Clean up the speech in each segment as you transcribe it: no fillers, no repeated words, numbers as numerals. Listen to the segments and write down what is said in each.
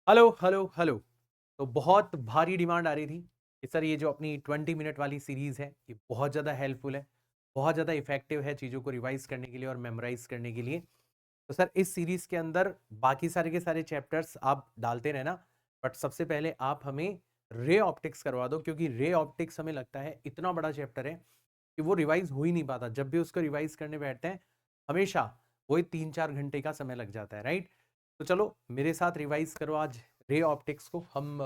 Hello hello hello. तो बहुत भारी डिमांड आ रही थी कि सर ये जो अपनी 20 मिनट वाली सीरीज़ है ये बहुत ज़्यादा हेल्पफुल है, बहुत ज़्यादा इफ़ेक्टिव है चीज़ों को रिवाइज़ करने के लिए और मेमोराइज़ करने के लिए। तो सर इस सीरीज़ के अंदर बाकी सारे के सारे चैप्टर्स आप डालते रहना, बट सबसे पहले आप हमें रे ऑप्टिक्स करवा दो, क्योंकि रे ऑप्टिक्स हमें लगता है इतना बड़ा चैप्टर है कि वो रिवाइज़ हो ही नहीं पाता। जब भी उसको रिवाइज़ करने बैठते हैं हमेशा वही 3-4 घंटे का समय लग जाता है, राइट? तो चलो मेरे साथ रिवाइज़ करो आज रे ऑप्टिक्स को। हम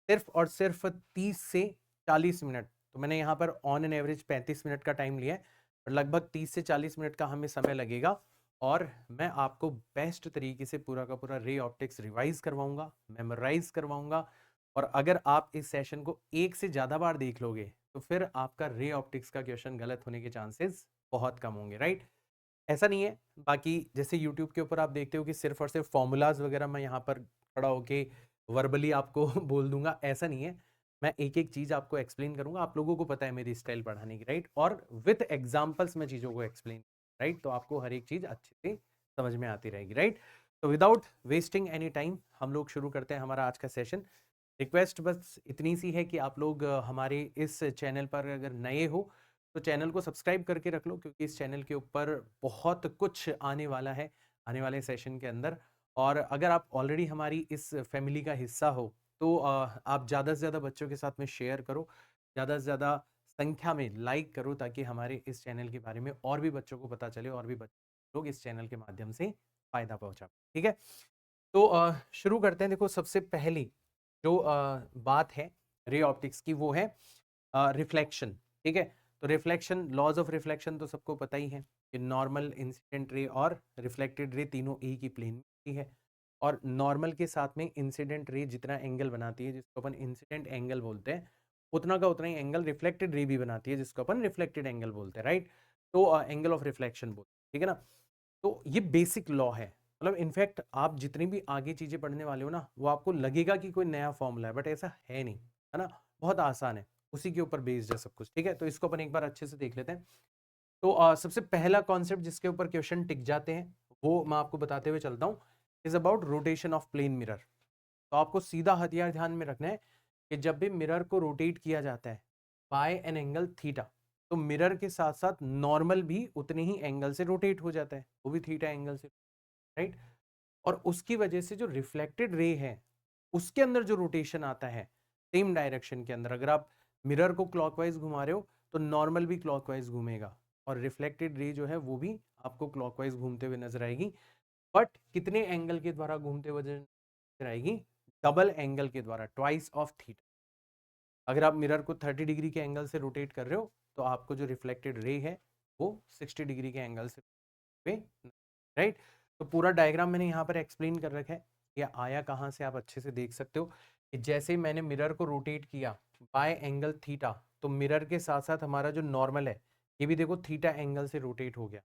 सिर्फ और सिर्फ 30 से 40 मिनट, तो मैंने यहाँ पर ऑन एन एवरेज 35 मिनट का टाइम लिया है, और लगभग 30 से 40 मिनट का हमें समय लगेगा। और मैं आपको बेस्ट तरीके से पूरा का पूरा रे ऑप्टिक्स रिवाइज करवाऊंगा, मेमोराइज करवाऊंगा। और अगर आप इस सेशन को एक से ज़्यादा बार देख लोगे तो फिर आपका रे ऑप्टिक्स का क्वेश्चन गलत होने के चांसेस बहुत कम होंगे, राइट? ऐसा नहीं है, बाकी जैसे यूट्यूब के ऊपर आप देखते हो कि सिर्फ और सिर्फ फॉर्मूलाज वगैरह मैं यहाँ पर खड़ा होके वर्बली आपको बोल दूंगा, ऐसा नहीं है। मैं एक एक चीज आपको एक्सप्लेन करूंगा, आप लोगों को पता है मेरी स्टाइल पढ़ाने की, राइट? और विथ एग्जांपल्स मैं चीजों को एक्सप्लेन, राइट? तो आपको हर एक चीज अच्छे से समझ में आती रहेगी, राइट? तो विदाउट वेस्टिंग एनी टाइम हम लोग शुरू करते हैं हमारा आज का सेशन। रिक्वेस्ट बस इतनी सी है कि आप लोग हमारे इस चैनल पर अगर नए हो तो चैनल को सब्सक्राइब करके रख लो, क्योंकि इस चैनल के ऊपर बहुत कुछ आने वाला है आने वाले सेशन के अंदर। और अगर आप ऑलरेडी हमारी इस फैमिली का हिस्सा हो तो आप ज़्यादा से ज़्यादा बच्चों के साथ में शेयर करो, ज़्यादा से ज़्यादा संख्या में लाइक करो, ताकि हमारे इस चैनल के बारे में और भी बच्चों को पता चले और भी लोग इस चैनल के माध्यम से फ़ायदा पहुंचा। ठीक है, तो शुरू करते हैं। देखो, सबसे पहली जो बात है रे ऑप्टिक्स की वो है रिफ्लेक्शन। ठीक है, तो रिफ्लेक्शन, लॉज ऑफ रिफ्लेक्शन तो सबको पता ही है कि नॉर्मल, इंसिडेंट रे और रिफ्लेक्टेड रे तीनों एक ही प्लेन में है। और नॉर्मल के साथ में इंसिडेंट रे जितना एंगल बनाती है, जिसको अपन इंसिडेंट एंगल बोलते हैं, उतना का उतना ही एंगल रिफ्लेक्टेड रे भी बनाती है, जिसको अपन रिफ्लेक्टेड एंगल बोलते हैं, राइट? तो एंगल ऑफ रिफ्लेक्शन बोलते हैं, ठीक है ना? तो ये बेसिक लॉ है। मतलब इनफैक्ट आप जितनी भी आगे चीजें पढ़ने वाले हो ना, वो आपको लगेगा कि कोई नया फॉर्मूला है, बट ऐसा है नहीं, है ना? बहुत आसान है, उसी के ऊपर बेस्ड है सब कुछ। ठीक है, तो इसको अपन एक बार अच्छे से देख लेते हैं। तो सबसे पहला कॉन्सेप्ट जिसके ऊपर क्वेश्चन टिक जाते हैं वो मैं आपको बताते हुए चलता हूँ, is about rotation of plane mirror. तो आपको सीधा हथियार ध्यान में रखना है कि जब भी मिरर को रोटेट किया जाता है बाय एन एंगल थीटा, तो मिरर के साथ साथ नॉर्मल भी उतने ही एंगल से रोटेट हो जाता है, वो भी थीटा एंगल से, राइट? और उसकी वजह से जो रिफ्लेक्टेड रे है उसके अंदर जो रोटेशन आता है सेम डायरेक्शन के अंदर, अगर आप मिरर को क्लॉकवाइज घुमा रहे हो तो नॉर्मल भी क्लॉकवाइज घूमेगा, और रिफ्लेक्टेड रे जो है वो भी आपको क्लॉकवाइज घूमते हुए नजर आएगी। बट कितने एंगल के द्वारा घूमते हुए नजर आएगी? डबल एंगल के द्वारा, ट्वाइस ऑफ थीटा। अगर आप मिरर को 30 डिग्री के एंगल से रोटेट कर रहे हो तो आपको जो रिफ्लेक्टेड रे है वो 60 डिग्री के एंगल से, राइट? तो पूरा डायग्राम मैंने यहाँ पर एक्सप्लेन कर रखा है। ये आया कहाँ से आप अच्छे से देख सकते हो कि जैसे ही मैंने मिरर को रोटेट किया बाय एंगल थीटा, तो मिरर के साथ साथ हमारा जो नॉर्मल है ये भी देखो थीटा एंगल से रोटेट हो गया।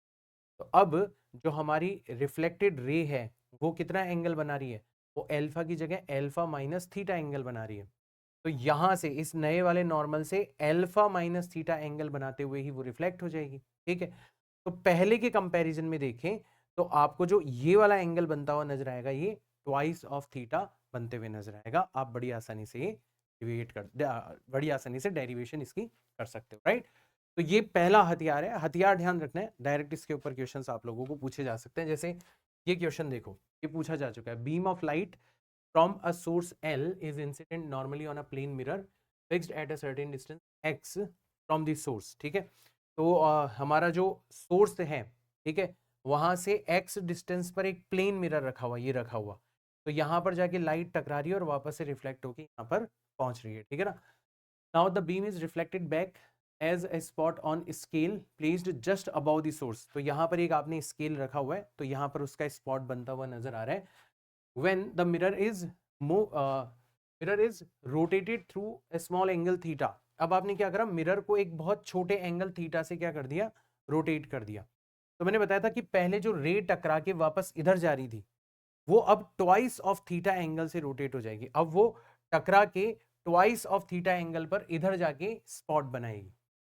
तो अब जो हमारी रिफ्लेक्टेड रे है वो कितना एंगल बना रही है? वो अल्फा की जगह अल्फा माइनस थीटा एंगल बना रही है। तो यहां से इस नए वाले नॉर्मल से अल्फा माइनस थीटा एंगल बनाते हुए ही वो रिफ्लेक्ट हो जाएगी। ठीक है, तो पहले के कंपैरिजन में देखें तो आपको जो ये वाला एंगल बनता हुआ नजर आएगा ये ट्वाइस ऑफ थीटा बनते हुए नजर आएगा। आप बड़ी आसानी से ये बड़ी आसानी से डेरिवेशन इसकी कर सकते हो, राइट? तो ये पहला हथियार है। हथियार ध्यान रखना है, डायरेक्ट इसके ऊपर क्वेश्चंस आप लोगों को पूछे जा सकते हैं। जैसे ये क्वेश्चन देखो, ये पूछा जा चुका है, beam of light from a source L is incident normally on a plane mirror fixed at a certain distance x from the source। ठीक है, तो हमारा जो सोर्स है, ठीक है, वहां से x डिस्टेंस पर एक प्लेन मिरर रखा हुआ, ये रखा हुआ, तो यहां पर जाके लाइट टकरा रही है और वापस से रिफ्लेक्ट होकर यहाँ पर पहुंच रही है। ठीक है ना? Now the beam is reflected back as a spot on scale placed just above the source. तो यहाँ पर एक आपने स्केल रखा हुआ है, तो यहाँ पर उसका स्पॉट बनता हुआ नजर आ रहा है। when the mirror is rotated through a small angle theta। अब आपने क्या करा, मिरर को एक बहुत छोटे एंगल थीटा से क्या कर दिया, रोटेट कर दिया। तो मैंने बताया था कि पहले जो रे टकरा के वापस इधर जा रही थी वो अब ट्वाइस ऑफ थीटा एंगल से रोटेट हो जाएगी। अब वो टकरा के ट्वाइस ऑफ थीटा एंगल पर इधर जाके स्पॉट बनाएगी।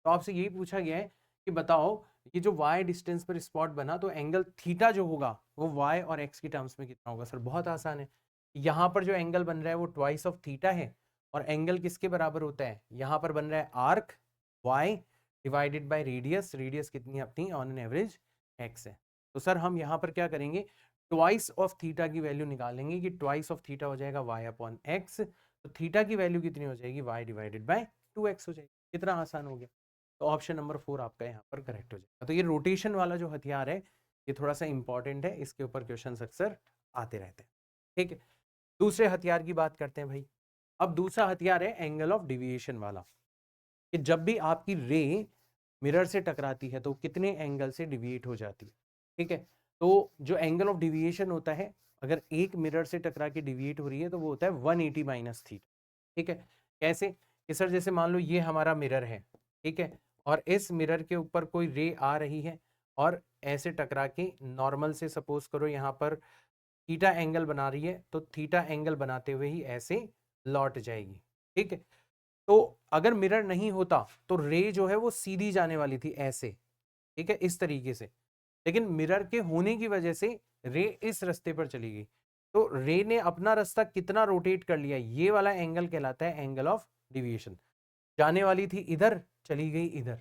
तो आपसे यही पूछा गया है कि बताओ ये जो y डिस्टेंस पर स्पॉट बना तो एंगल थीटा जो होगा वो y और x की टर्म्स में कितना होगा? सर बहुत आसान है, यहाँ पर जो एंगल बन रहा है वो ट्वाइस ऑफ थीटा है, और एंगल किसके बराबर होता है, यहाँ पर बन रहा है arc y divided by radius, radius कितनी है अपनी ऑन एन एवरेज x है। तो सर हम यहाँ पर क्या करेंगे, ट्वाइस ऑफ थीटा की वैल्यू निकालेंगे कि ट्वाइस ऑफ थीटा हो जाएगा y अपॉन x, तो थीटा की वैल्यू कितनी हो जाएगी, y डिवाइडेड बाय 2x हो जाएगी। कितना आसान हो गया। तो ऑप्शन नंबर 4 आपका यहाँ पर करेक्ट हो जाएगा। तो ये रोटेशन वाला जो हथियार है ये थोड़ा सा इंपॉर्टेंट है, इसके ऊपर क्वेश्चन अक्सर आते रहते हैं। ठीक है, दूसरे हथियार की बात करते हैं भाई। अब दूसरा हथियार है एंगल ऑफ डिविएशन वाला, कि जब भी आपकी रे मिरर से टकराती है तो कितने एंगल से डिविएट हो जाती है। ठीक है, तो जो एंगल ऑफ डिविएशन होता है, अगर एक मिरर से टकरा के डिविएट हो रही है तो वो होता है 180 माइनस थीटा। ठीक है, कैसे कि सर जैसे मान लो ये हमारा मिरर है, ठीक है, और इस मिरर के ऊपर कोई रे आ रही है और ऐसे टकरा के नॉर्मल से सपोज करो यहाँ पर थीटा एंगल बना रही है, तो थीटा एंगल बनाते हुए ही ऐसे लौट जाएगी। ठीक है, तो अगर मिरर नहीं होता तो रे जो है वो सीधी जाने वाली थी ऐसे, ठीक है, इस तरीके से, लेकिन मिरर के होने की वजह से रे इस रास्ते पर चली गई, तो रे ने अपना रास्ता कितना रोटेट कर लिया, ये वाला एंगल कहलाता है एंगल ऑफ डिविएशन। जाने वाली थी इधर, चली गई इधर,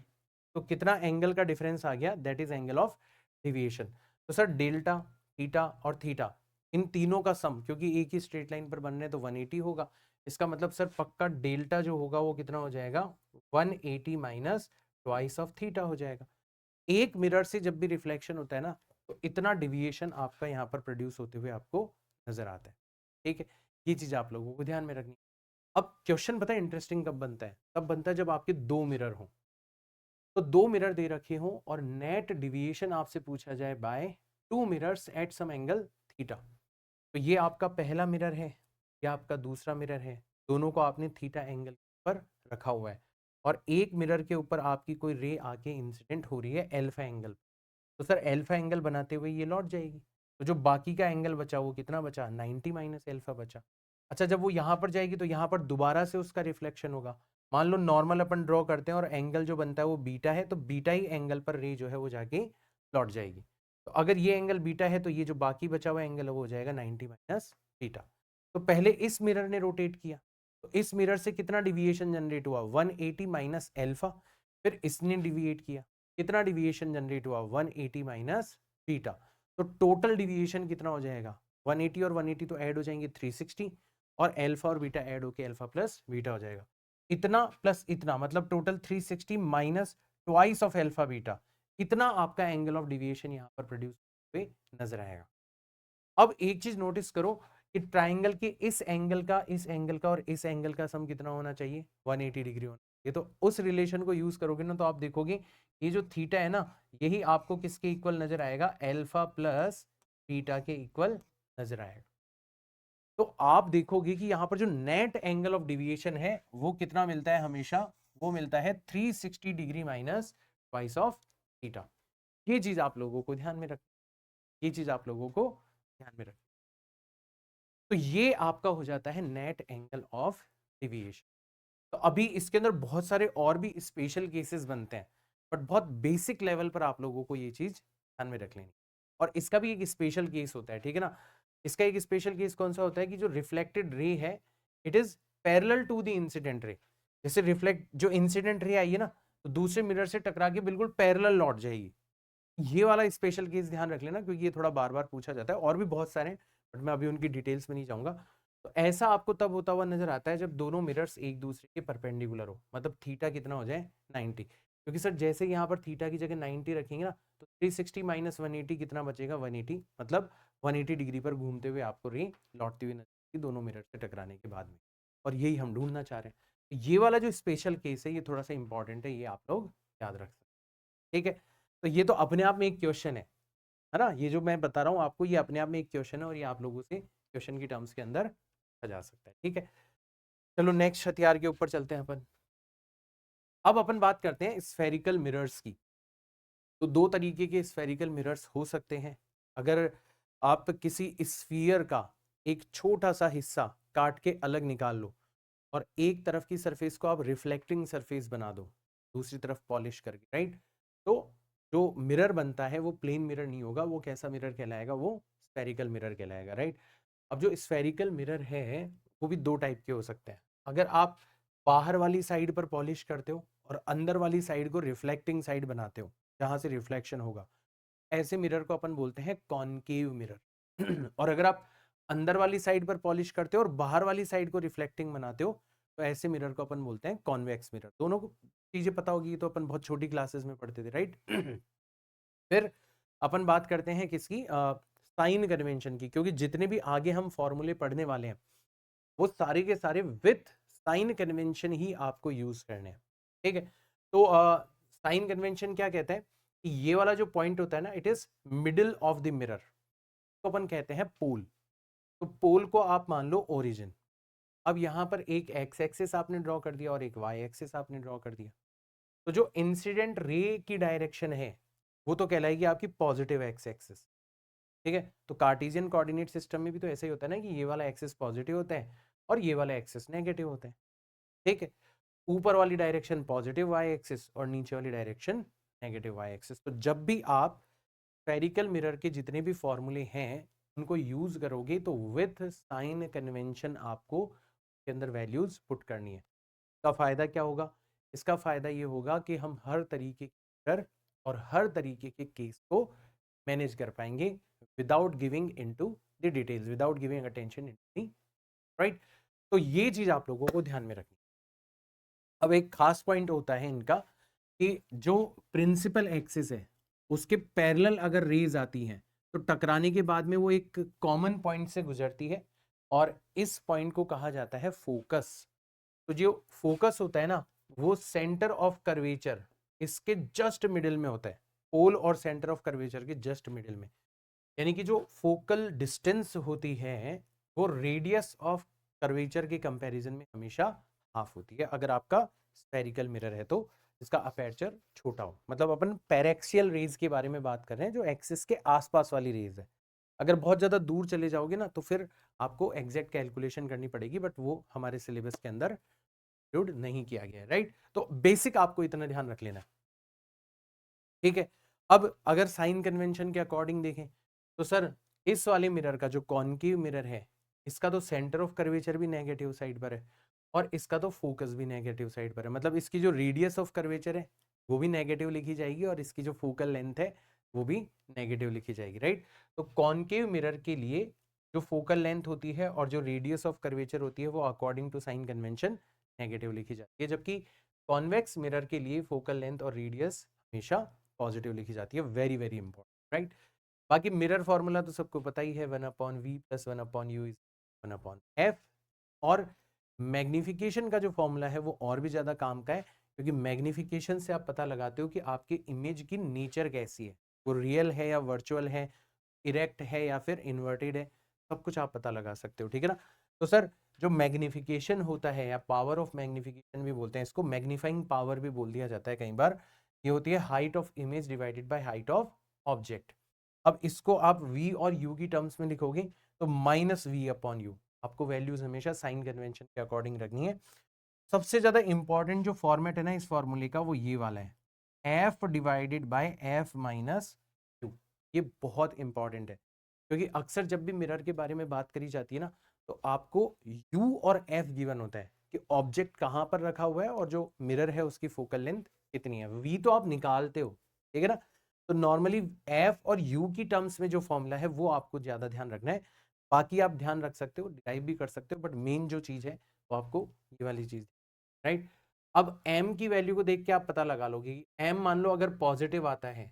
तो कितना एंगल का डिफरेंस आ गया, that is angle of deviation. तो सर डेल्टा, थीटा और थीटा, इन तीनों का सम, क्योंकि एक ही स्ट्रेट लाइन पर बनने तो 180 होगा, इसका मतलब सर पक्का डेल्टा जो होगा वो कितना हो जाएगा, 180 माइनस ट्वाइस ऑफ थीटा हो जाएगा। एक मिरर से जब भी रिफ्लेक्शन होता है ना, तो इतना डिविएशन आपका यहाँ पर प्रोड्यूस होते हुए आपको नजर आता है। ठीक है, ये चीज आप लोगों को ध्यान में रखनी। अब क्वेश्चन पता है इंटरेस्टिंग कब बनता है, तब बनता है जब आपके दो मिरर हो, तो दो मिरर दे रखे हो और नेट डिविएशन आपसे पूछा जाए by two mirrors at some angle theta. तो ये आपका पहला मिरर है, या आपका दूसरा मिरर है, दोनों को आपने थीटा एंगल पर रखा हुआ है, और एक मिरर के ऊपर आपकी कोई रे आके इंसिडेंट हो रही है एल्फा एंगल, तो सर एल्फा एंगल बनाते हुए ये लौट जाएगी। तो जो बाकी का एंगल बचा वो कितना बचा, 90 माइनस एल्फा बचा। अच्छा, जब वो यहाँ पर जाएगी तो यहाँ पर दोबारा से उसका रिफ्लेक्शन होगा। मान लो नॉर्मल अपन ड्रॉ करते हैं और एंगल जो बनता है वो बीटा है, तो बीटा ही एंगल पर रे जो है वो जाके लौट जाएगी। तो अगर ये एंगल बीटा है तो ये जो बाकी बचा हुआ एंगल है वो हो जाएगा 90 माइनस बीटा। तो पहले इस मिरर ने रोटेट किया, तो इस मिरर से कितना डिविएशन जनरेट हुआ, 180 माइनस एल्फा। फिर इसने डिविएट किया, कितना डिविएशन जनरेट हुआ, 180 माइनस बीटा। तो टोटल डिविएशन कितना हो जाएगा, 180 और 180 तो ऐड हो जाएंगे 360, और अल्फा और बीटा ऐड होके अल्फा प्लस बीटा हो जाएगा। इतना प्लस इतना मतलब total 360 minus twice of alpha beta, इतना आपका एंगल ऑफ डिविएशन यहाँ पर प्रोड्यूस हुए नजर आएगा। अब एक चीज नोटिस करो कि ट्राइंगल के इस एंगल का, इस एंगल का और इस एंगल का सम कितना होना चाहिए, 180 डिग्री होना चाहिए। तो उस रिलेशन को यूज करोगे ना तो आप देखोगे ये जो थीटा है ना, यही आपको किसके इक्वल नजर आएगा, अल्फा प्लस बीटा के इक्वल नजर आएगा। तो आप देखोगे कि यहां पर जो नेट एंगल ऑफ डिविएशन है वो कितना मिलता है हमेशा, वो मिलता है 360 degree minus twice of theta. ये चीज आप लोगों को ध्यान में रख, ये चीज आप लोगों को ध्यान में रख। तो ये आपका हो जाता है नेट एंगल ऑफ डिविएशन। तो अभी इसके अंदर बहुत सारे और भी स्पेशल केसेस बनते हैं, बट बहुत बेसिक लेवल पर आप लोगों को ये चीज ध्यान में रख लेनी। और इसका भी एक स्पेशल केस होता है, ठीक है ना। इसका एक स्पेशल केस कौन सा होता है कि जो रिफ्लेक्टेड रे है it is parallel to the incident ray. जैसे रिफ्लेक्ट जो इंसिडेंट रे आई है ना, तो दूसरे मिरर से टकरा के बिल्कुल पैरेलल लौट जाएगी। ये वाला स्पेशल केस ध्यान रख लेना, क्योंकि ये थोड़ा बार बार पूछा जाता है, और भी बहुत सारे हैं बट मैं अभी उनकी डिटेल्स में नहीं जाऊंगा। तो ऐसा आपको तब होता हुआ नजर आता है जब दोनों मिरर्स एक दूसरे के परपेंडिकुलर हो, मतलब थीटा कितना हो जाए 90। क्योंकि सर जैसे यहाँ पर थीटा की जगह 90 रखेंगे ना, तो 360 माइनस 180 कितना बचेगा, 180, मतलब 180 डिग्री पर घूमते हुए आपको रे लौटती हुई नजर दोनों मिरर से टकराने के बाद में। और यही हम ढूंढना चाह रहे हैं। तो ये वाला जो स्पेशल केस है ये थोड़ा सा इंपॉर्टेंट है, ये आप लोग याद रख सकते हैं। ठीक है, तो ये तो अपने आप में एक क्वेश्चन है ना, ये जो मैं बता रहा हूँ आपको ये अपने आप में एक क्वेश्चन है, और ये आप लोगों से क्वेश्चन की टर्म्स के अंदर आ जा सकता है। ठीक है, चलो नेक्स्ट हथियार के ऊपर चलते हैं अपन। अब अपन बात करते हैं स्फेरिकल मिरर्स की। तो दो तरीके के स्फेरिकल मिरर्स हो सकते हैं। अगर आप किसी स्फीयर का एक छोटा सा हिस्सा काट के अलग निकाल लो और एक तरफ की सरफेस को आप रिफ्लेक्टिंग सरफेस बना दो, दूसरी तरफ पॉलिश करके, राइट, तो जो मिरर बनता है वो प्लेन मिरर नहीं होगा, वो कैसा मिरर कहलाएगा, वो स्फेरिकल मिरर कहलाएगा, राइट। अब जो स्फेरिकल मिरर है वो भी दो टाइप के हो सकते हैं। अगर आप बाहर वाली साइड पर पॉलिश करते हो और अंदर वाली साइड को रिफ्लेक्टिंग साइड बनाते हो जहां से रिफ्लेक्शन होगा, ऐसे मिरर को अपन बोलते हैं कॉनकेव मिरर। और अगर आप अंदर वाली साइड पर पॉलिश करते हो और बाहर वाली साइड को रिफ्लेक्टिंग बनाते हो, तो ऐसे मिरर को अपन बोलते हैं कॉन्वेक्स मिरर। दोनों को चीजें पता होगी, तो अपन बहुत छोटी क्लासेस में पढ़ते थे, राइट। फिर अपन बात करते हैं किसकी, साइन कन्वेंशन की, क्योंकि जितने भी आगे हम फॉर्मूले पढ़ने वाले हैं वो सारे के सारे विथ साइन कन्वेंशन ही आपको यूज करने हैं, ठीक है। तो साइन कन्वेंशन क्या कहता है कि ये वाला जो पॉइंट होता है ना, it is middle of the mirror, तो अपन कहते हैं पोल। तो पोल को आप मान लो ओरिजिन। अब यहां पर एक एक्स एक्सिस आपने ड्रॉ कर दिया और एक वाई एक्सिस आपने ड्रॉ कर दिया, तो जो इंसिडेंट रे की डायरेक्शन है वो तो कहलाएगी आपकी पॉजिटिव एक्स एक्सिस, ठीक है। तो कार्टेशियन कोऑर्डिनेट सिस्टम में भी तो ऐसा ही होता है ना कि ये वाला एक्सिस पॉजिटिव होता है और ये वाला एक्सिस नेगेटिव होता है, ठीक है। ऊपर वाली डायरेक्शन पॉजिटिव वाई एक्सिस और नीचे वाली डायरेक्शन नेगेटिव वाई एक्सिस। तो जब भी आप स्फेरिकल मिरर के जितने भी फॉर्मूले हैं उनको यूज करोगे तो विथ साइन कन्वेंशन आपको के अंदर वैल्यूज पुट करनी है। इसका फायदा क्या होगा? इसका फायदा ये होगा कि हम हर तरीके के मिरर और हर तरीके के केस को मैनेज कर पाएंगे without giving into the details, without giving attention into the, right. तो ये चीज आप लोगों को ध्यान में रखनी। अब एक खास पॉइंट होता है इनका कि जो प्रिंसिपल एक्सिस है उसके पैरेलल अगर रेज आती हैं तो टकराने के बाद में वो एक कॉमन पॉइंट से गुजरती है और इस पॉइंट को कहा जाता है फोकस। तो जो फोकस होता है ना, वो सेंटर ऑफ कर्वेचर इसके जस्ट मिडिल में होता है, पोल और सेंटर ऑफ कर्वेचर के जस्ट मिडिल में। यानी कि जो फोकल डिस्टेंस होती है वो रेडियस ऑफ कर्वेचर के कंपैरिजन में हमेशा हाफ होती है, अगर आपका स्फेरिकल मिरर है तो इसका अपर्चर छोटा हो। मतलब अपन पैरेक्सियल रेज के बारे में बात कर रहे हैं, जो एक्सिस के आसपास वाली रेज है। अगर बहुत ज्यादा दूर चले जाओगे ना तो फिर आपको एग्जैक्ट कैलकुलेशन करनी पड़ेगी, बट वो हमारे सिलेबस के अंदर इंक्लूड नहीं किया गया है, राइट। तो बेसिक आपको इतना ध्यान रख लेना, ठीक है। अब अगर साइन कन्वेंशन के अकॉर्डिंग देखें तो सर इस वाले मिरर का जो कॉनकेव मिरर है इसका तो सेंटर ऑफ कर्वेचर भी नेगेटिव साइड पर है और इसका तो फोकस भी नेगेटिव साइड पर है। मतलब इसकी जो रेडियस ऑफ कर्वेचर है वो भी नेगेटिव लिखी जाएगी और इसकी जो फोकल लेंथ है वो भी नेगेटिव लिखी जाएगी, राइट। तो कॉनकेव मिरर के लिए जो फोकल लेंथ होती है और जो रेडियस ऑफ कर्वेचर होती है वो according to sign convention negative लिखी जाती है, जबकि कॉन्वेक्स मिरर के लिए फोकल लेंथ और रेडियस हमेशा पॉजिटिव लिखी जाती है। Very very important, right. बाकी मिरर फॉर्मूला तो सबको पता ही है, 1/v + 1/u इज 1/f। और मैग्निफिकेशन का जो फॉर्मूला है वो और भी ज्यादा काम का है, क्योंकि मैग्निफिकेशन से आप पता लगाते हो कि आपकी इमेज की नेचर कैसी है, वो रियल है या वर्चुअल है, इरेक्ट है या फिर इन्वर्टेड है, सब कुछ आप पता लगा सकते हो, ठीक है ना। तो सर जो मैग्निफिकेशन होता है या पावर ऑफ मैग्निफिकेशन भी बोलते हैं इसको, मैग्नीफाइंग पावर भी बोल दिया जाता है कई बार, ये होती है height of image divided by height of object. अब इसको आप v और u की टर्म्स में लिखोगे तो -v/u। आपको वैल्यूज हमेशा साइन कन्वेंशन के अकॉर्डिंग रखनी है। सबसे ज्यादा इंपॉर्टेंट जो फॉर्मेट है ना इस फॉर्मूले का वो ये वाला है, f divided by f minus u। ये बहुत इंपॉर्टेंट है, क्योंकि अक्सर जब भी मिरर के बारे में बात करी जाती है ना तो आपको u और f गिवन होता है कि ऑब्जेक्ट कहां पर रखा हुआ है और जो मिरर है उसकी फोकल लेंथ कितनी है। v तो आप निकालते हो, ठीक है ना। तो नॉर्मली f और u की टर्म्स में जो फॉर्मूला है वो आपको ज्यादा ध्यान रखना है। बाकी आप ध्यान रख सकते हो, डिराइव भी कर सकते हो, बट मेन जो चीज है वो आपको ये वाली चीज, राइट। अब m की वैल्यू को देख के आप पता लगा लोगे कि m मान लो अगर पॉजिटिव आता है,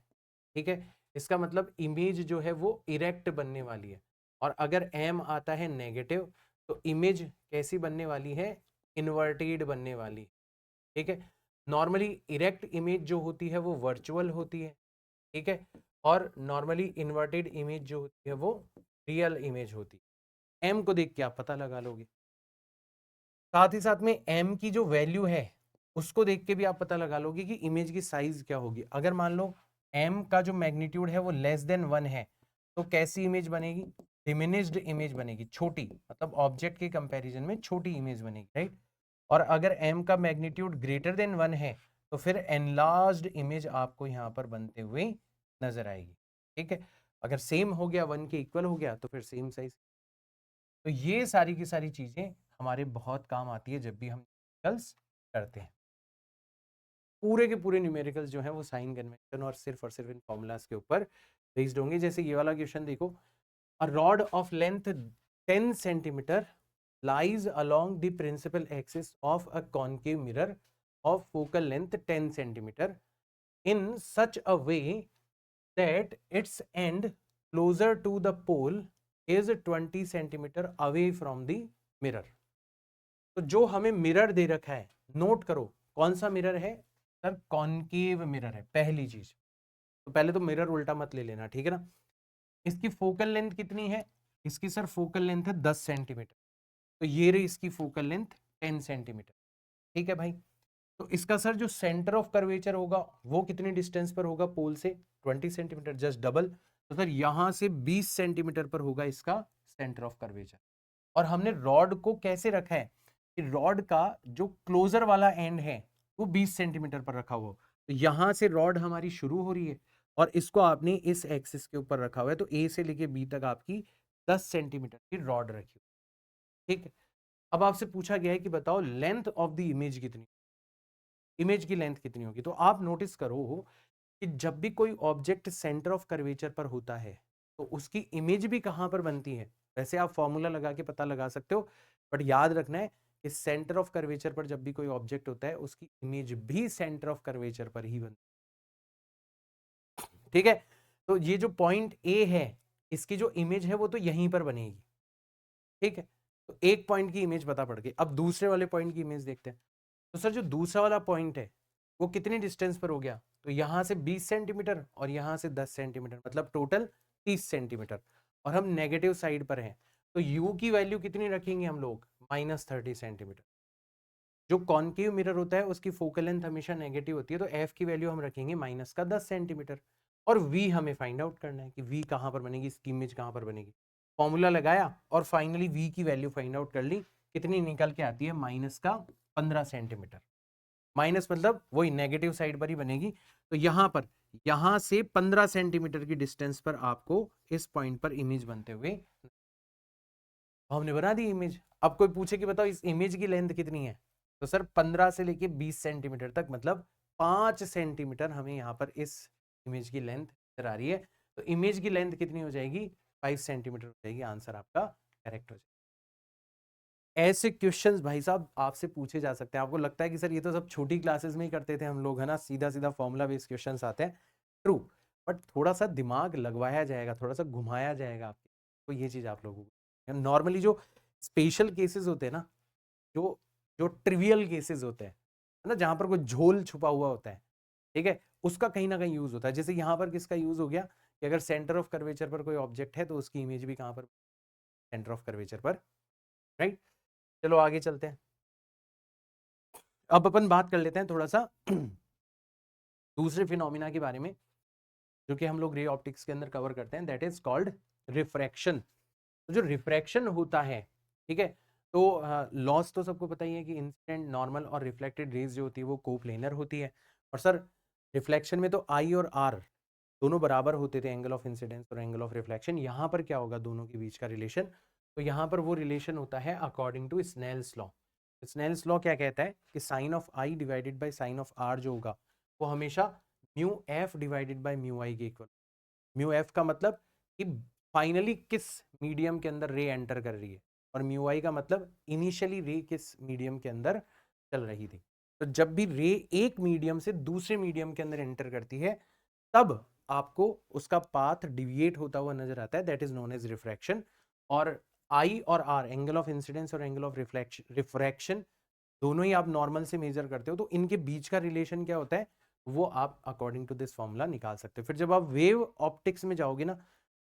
ठीक है, इसका मतलब इमेज जो है वो इरेक्ट बनने वाली है। और अगर m आता है नेगेटिव तो इमेज कैसी बनने वाली है, इन्वर्टेड बनने वाली, ठीक है। नॉर्मली इरेक्ट इमेज जो होती है वो वर्चुअल होती है, ठीक है, और नॉर्मली इन्वर्टेड इमेज जो होती है वो रियल इमेज होती है। m को देख के आप पता लगा लोगे। साथ ही साथ में m की जो वैल्यू है उसको देख के भी आप पता लगा लोगे कि इमेज की साइज क्या होगी। अगर मान लो m का जो मैग्नीट्यूड है वो <<1 है तो कैसी इमेज बनेगी, डिमिनिश्ड इमेज बनेगी, छोटी, मतलब ऑब्जेक्ट के कंपैरिजन में छोटी इमेज बनेगी, राइट। और अगर m का मैग्नीट्यूड <1 है तो फिर एनलार्ज्ड इमेज आपको यहाँ पर बनते हुए नजर आएगी, ठीक है। अगर सेम हो गया, 1 के इक्वल हो गया तो फिर सेम साइज। तो ये सारी की सारी चीजें हमारे बहुत काम आती है जब भी हम न्यूमेरिकल्स करते हैं। पूरे के पूरे न्यूमेरिकल्स जो हैं वो साइन कन्वेंशन और सिर्फ इन फॉर्मूलाज के ऊपर बेस्ड होंगे। जैसे ये वाला क्वेश्चन देखो, a rod of length 10 centimetre lies along the principal axis of a concave mirror of focal length 10 centimeter in such a way that its end closer to the pole is 20 centimeter away from the mirror। तो जो हमें mirror दे रखा है, note करो कौन सा mirror है sir, concave mirror है पहली चीज। तो पहले तो मिरर उल्टा मत ले लेना, ठीक है ना। इसकी फोकल लेंथ कितनी है, इसकी सर फोकल लेंथ है 10 सेंटीमीटर, तो ये रही इसकी फोकल लेंथ 10 सेंटीमीटर, ठीक है भाई। तो इसका सर जो सेंटर ऑफ कर्वेचर होगा वो कितनी डिस्टेंस पर होगा पोल से, 20 सेंटीमीटर, जस्ट डबल। तो सर यहां से 20 सेंटीमीटर पर होगा इसका सेंटर ऑफ कर्वेचर। और हमने रॉड को कैसे रखा है कि रॉड का जो क्लोजर वाला एंड है वो 20 सेंटीमीटर पर रखा हुआ, तो यहां से रॉड हमारी शुरू हो रही है और इसको आपने इस एक्सिस के ऊपर रखा हुआ है, तो ए से लेके बी तक आपकी 10 सेंटीमीटर की रॉड रखी हुई, ठीक है। अब आपसे पूछा गया है कि बताओ लेंथ ऑफ द इमेज कितनी, इमेज की लेंथ कितनी होगी। तो आप नोटिस करो कि जब भी कोई ऑब्जेक्ट सेंटर ऑफ कर्वेचर पर होता है तो उसकी इमेज भी कहां पर बनती है। वैसे आप फॉर्मूला लगा के पता लगा सकते हो, बट याद रखना है कि सेंटर ऑफ कर्वेचर पर जब भी कोई ऑब्जेक्ट होता है उसकी इमेज भी सेंटर ऑफ कर्वेचर पर ही बनती है, ठीक है। तो ये जो पॉइंट ए है इसकी जो इमेज है वो तो यहीं पर बनेगी, ठीक है। तो एक पॉइंट की इमेज पता पड़ गई। अब दूसरे वाले पॉइंट की इमेज देखते हैं। तो सर जो दूसरा वाला पॉइंट है वो कितनी डिस्टेंस पर हो गया, तो यहां से 20 सेंटीमीटर और यहां से 10 सेंटीमीटर, मतलब टोटल 30 सेंटीमीटर। और हम नेगेटिव साइड पर हैं तो u की वैल्यू कितनी रखेंगे हम लोग, -30 सेंटीमीटर। जो कॉनकेव मिरर होता है उसकी फोकल लेंथ हमेशा नेगेटिव होती है, तो f की वैल्यू हम रखेंगे -10 सेंटीमीटर। और v हमें फाइंड आउट करना है कि v कहां पर बनेगी, इसकी इमेज कहां पर बनेगी। फॉर्मूला लगाया और फाइनली v की वैल्यू फाइंड आउट कर ली, कितनी निकल के आती है, -15 सेंटीमीटर। माइनस मतलब वही नेगेटिव साइड पर ही बनेगी। तो यहां पर, यहां से 15 सेंटीमीटर की डिस्टेंस पर आपको इस पॉइंट पर इमेज बनते हुए, हमने बना दी इमेज। अब कोई पूछे कि बताओ इस इमेज की लेंथ कितनी है, तो सर 15 से लेके 20 सेंटीमीटर तक, मतलब 5 सेंटीमीटर हमें यहाँ पर इस इमेज की लेंथ नजर आ रही है। तो इमेज की लेंथ कितनी हो जाएगी, 5 सेंटीमीटर हो जाएगी। आंसर आपका करेक्ट हो जाएगा। ऐसे क्वेश्चंस भाई साहब आपसे पूछे जा सकते हैं। आपको लगता है कि सर ये तो सब छोटी क्लासेस में ही करते थे हम लोग, है ना, सीधा सीधा फॉर्मूला बेस्ड क्वेश्चंस आते हैं, ट्रू। बट थोड़ा सा दिमाग लगवाया जाएगा, थोड़ा सा घुमाया जाएगा आपको, तो ये चीज आप लोगों को, नॉर्मली जो स्पेशल केसेस होते हैं ना, जो जो ट्रिवियल केसेस होते हैं, है ना, जहां पर कोई झोल छुपा हुआ होता है, ठीक है, उसका कहीं ना कहीं यूज होता है। जैसे यहाँ पर किसका यूज हो गया कि अगर सेंटर ऑफ कर्वेचर पर कोई ऑब्जेक्ट है तो उसकी इमेज भी कहां पर, सेंटर ऑफ कर्वेचर पर, राइट। चलो आगे चलते हैं। अब अपन बात कर लेते हैं थोड़ा सा दूसरे फिनोमिना के बारे में जो कि हम लोग रे ऑप्टिक्स के अंदर कवर करते हैं, दैट इज कॉल्ड रिफ्रैक्शन। तो जो रिफ्रैक्शन होता है, ठीक है, तो लॉस तो सबको पता ही है कि इंसिडेंट, नॉर्मल और रिफ्लेक्टेड रेज जो होती है वो कोप्लेनर होती है। और सर रिफ्लेक्शन में तो आई और आर दोनों बराबर होते थे, एंगल ऑफ इंसिडेंस और एंगल ऑफ रिफ्लेक्शन। यहाँ पर क्या होगा दोनों के बीच का रिलेशन, तो यहाँ पर वो रिलेशन होता है according to Snell's law. Snell's law क्या कहता है कि sine of i divided by sine of r जो होगा वो हमेशा mu f divided by mu i के इक्वल। म्यू एफ का मतलब कि फाइनली किस मीडियम के अंदर रे एंटर कर रही है, और म्यू आई का मतलब इनिशियली रे किस मीडियम के अंदर चल रही थी। तो जब भी रे एक मीडियम से दूसरे मीडियम के अंदर एंटर करती है तब आपको उसका पाथ डिविएट होता हुआ नजर आता है, that is known as refraction. और आई और आर, एंगल ऑफ इंसिडेंस और एंगल ऑफ रिफ्रैक्शन, दोनों ही आप नॉर्मल से मेजर करते हो, तो इनके बीच का रिलेशन क्या होता है वो आप अकॉर्डिंग टू दिस फॉर्मूला निकाल सकते हो। फिर जब आप वेव ऑप्टिक्स में जाओगे ना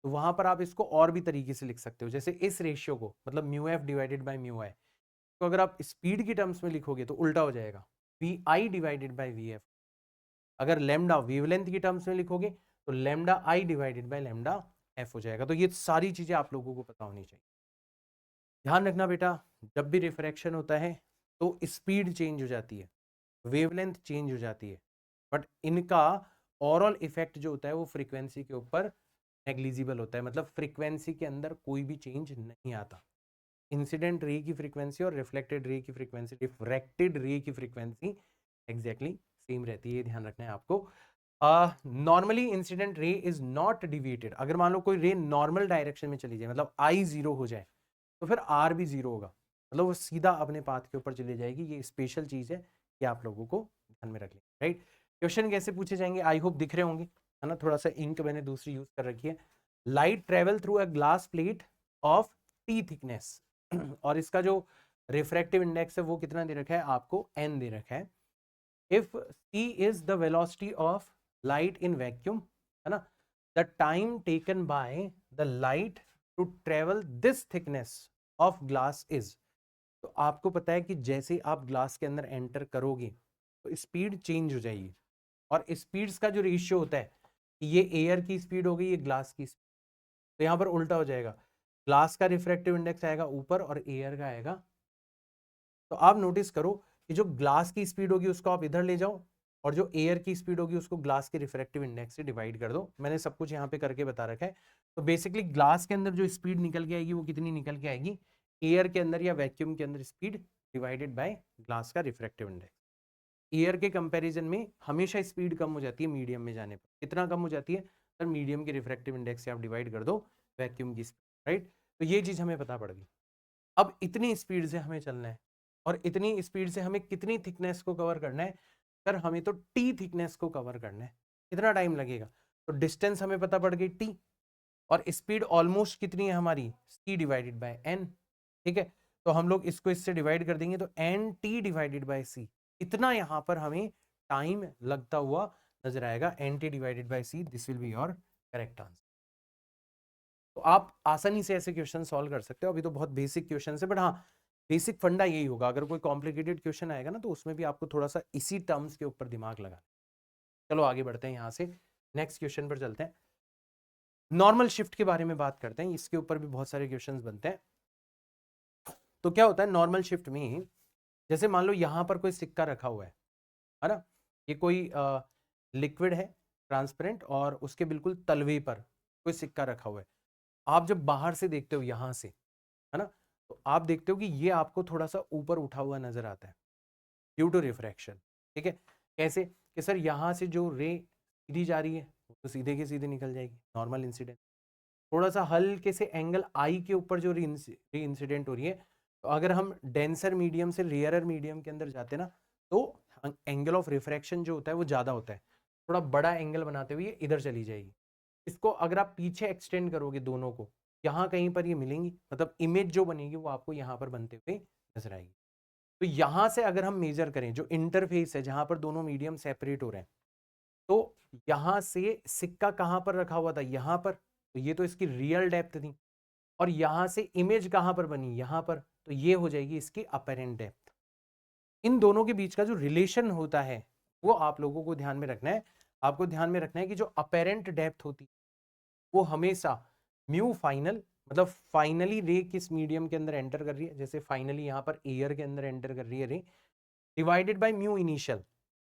तो वहां पर आप इसको और भी तरीके से लिख सकते हो, जैसे इस रेशियो को, मतलब mu f divided by mu i, तो अगर आप स्पीड की टर्म्स में लिखोगे तो उल्टा हो जाएगा, V I divided by V F. अगर लेमडा वेवलेंथ की टर्म्स में लिखोगे तो lambda I divided by lambda F हो जाएगा। तो ये सारी चीजें आप लोगों को पता होनी चाहिए। ध्यान रखना बेटा, जब भी रिफ्रैक्शन होता है तो स्पीड चेंज हो जाती है, वेवलेंथ चेंज हो जाती है, बट इनका ओवरऑल इफेक्ट जो होता है वो फ्रीक्वेंसी के ऊपर नेग्लिजिबल होता है, मतलब फ्रीक्वेंसी के अंदर कोई भी चेंज नहीं आता। इंसिडेंट रे की फ्रीक्वेंसी और रिफ्लेक्टेड रे की फ्रीक्वेंसी, रिफ्रैक्टेड रे की फ्रीक्वेंसी एग्जैक्टली सेम रहती है, ध्यान रखना है आपको। Normally incident ray is not deviated. अगर मान लो कोई रे नॉर्मल डायरेक्शन में चली जाए, मतलब आई जीरो हो जाए, तो फिर आर भी जीरो होगा, मतलब वो सीधा अपने पाथ के ऊपर चली जाएगी। ये स्पेशल चीज है कि आप लोगों को ध्यान में रख लें, राइट। क्वेश्चन कैसे पूछे जाएंगे, आई होप दिख रहे होंगे, है ना। थोड़ा सा इंक मैंने दूसरी यूज कर रखी है। Light travel through a glass plate of T thickness और इसका जो रिफ्रैक्टिव इंडेक्स है वो कितना दे रखा है आपको, एन दे रखा है। If c is the velocity of light in vacuum, है ना, the time taken by the light to travel this thickness of glass is, तो आपको पता है कि जैसे आप ग्लास के अंदर एंटर करोगे तो स्पीड चेंज हो जाएगी, और स्पीड्स का जो रेशियो होता है कि ये एयर की स्पीड हो गई, ये ग्लास की स्पीड, तो यहां पर उल्टा हो जाएगा, ग्लास का रिफ्रैक्टिव इंडेक्स आएगा ऊपर और एयर का आएगा। तो आप नोटिस करो कि जो ग्लास की स्पीड होगी उसको आप इधर ले जाओ, और जो एयर की स्पीड होगी उसको ग्लास के रिफ्रैक्टिव इंडेक्स से डिवाइड कर दो। मैंने सब कुछ यहाँ पे करके बता रखा है। तो बेसिकली ग्लास के अंदर जो स्पीड निकल के आएगी वो कितनी निकल के आएगी, एयर के अंदर या वैक्यूम के अंदर स्पीड डिवाइडेड बाय ग्लास का रिफ्रैक्टिव इंडेक्स। एयर के कंपैरिजन में हमेशा स्पीड कम हो जाती है मीडियम में जाने पर। कितना कम हो जाती है सर, मीडियम के रिफ्रैक्टिव इंडेक्स से आप डिवाइड कर दो वैक्यूम की स्पीड, राइट। तो ये चीज हमें पता पड़ गई। अब इतनी स्पीड से हमें चलना है, और इतनी स्पीड से हमें कितनी थिकनेस को कवर करना है सर, हमें तो टी थिकनेस को कवर करना है। कितना टाइम लगेगा, तो डिस्टेंस हमें पता पड़ गई टी, और स्पीड ऑलमोस्ट कितनी है हमारी, सी डिवाइडेड बाय एन, ठीक है। तो हम लोग इसको इससे डिवाइड कर देंगे, तो N T divided by C, इतना यहां पर हमें टाइम लगता हुआ नजर आएगा। N T divided by C, this will be your correct answer. तो आप आसानी से ऐसे क्वेश्चन सॉल्व कर सकते हो। अभी तो बहुत बेसिक क्वेश्चन है, बट हाँ बेसिक फंडा यही होगा। अगर कोई कॉम्प्लिकेटेड क्वेश्चन आएगा ना तो उसमें भी आपको थोड़ा सा इसी टर्म्स के ऊपर दिमाग लगा। चलो आगे बढ़ते हैं, यहाँ से नेक्स्ट क्वेश्चन पर चलते हैं। नॉर्मल शिफ्ट के बारे में बात करते हैं, इसके ऊपर भी बहुत सारे क्वेश्चंस बनते हैं। तो क्या होता है नॉर्मल शिफ्ट में, जैसे मान लो यहाँ पर कोई सिक्का रखा हुआ है ना, ये कोई लिक्विड है ट्रांसपेरेंट, और उसके बिल्कुल तलवे पर कोई सिक्का रखा हुआ है। आप जब बाहर से देखते हो यहाँ से, है ना, तो आप देखते हो कि ये आपको थोड़ा सा ऊपर उठा हुआ नजर आता है ड्यू टू रिफ्रैक्शन, ठीक है। कैसे कि सर यहाँ से जो रे सीधी जा रही है तो सीधे के सीधे निकल जाएगी, नॉर्मल इंसिडेंट। थोड़ा सा हल्के से एंगल आई के ऊपर जो रे इंसिडेंट हो रही है, तो अगर हम डेंसर मीडियम से रेयरर मीडियम के अंदर जाते ना, तो एंगल ऑफ रिफ्रैक्शन जो होता है वो ज्यादा होता है। थोड़ा बड़ा एंगल बनाते हुए इधर चली जाएगी। इसको अगर आप पीछे एक्सटेंड करोगे दोनों को, यहाँ कहीं पर ये मिलेंगी, मतलब इमेज जो बनेगी वो आपको यहाँ पर बनते हुए नजर आएगी। तो यहाँ से अगर हम मेजर करें जो इंटरफेस है जहां पर दोनों मीडियम सेपरेट हो रहे हैं, तो यहाँ से सिक्का कहाँ पर रखा हुआ था, यहाँ पर, तो ये तो इसकी रियल डेप्थ थी। और यहाँ से इमेज कहाँ पर बनी, यहाँ पर, तो ये हो जाएगी इसकी अपेरेंट डेप्थ। इन दोनों के बीच का जो रिलेशन होता है वो आप लोगों को ध्यान में रखना है। आपको ध्यान में रखना है कि जो अपेरेंट डेप्थ होती है वो हमेशा म्यू फाइनल, मतलब फाइनली रे किस मीडियम के अंदर एंटर कर रही है, जैसे फाइनली यहाँ पर एयर के अंदर एंटर कर रही है रे, divided by mu initial.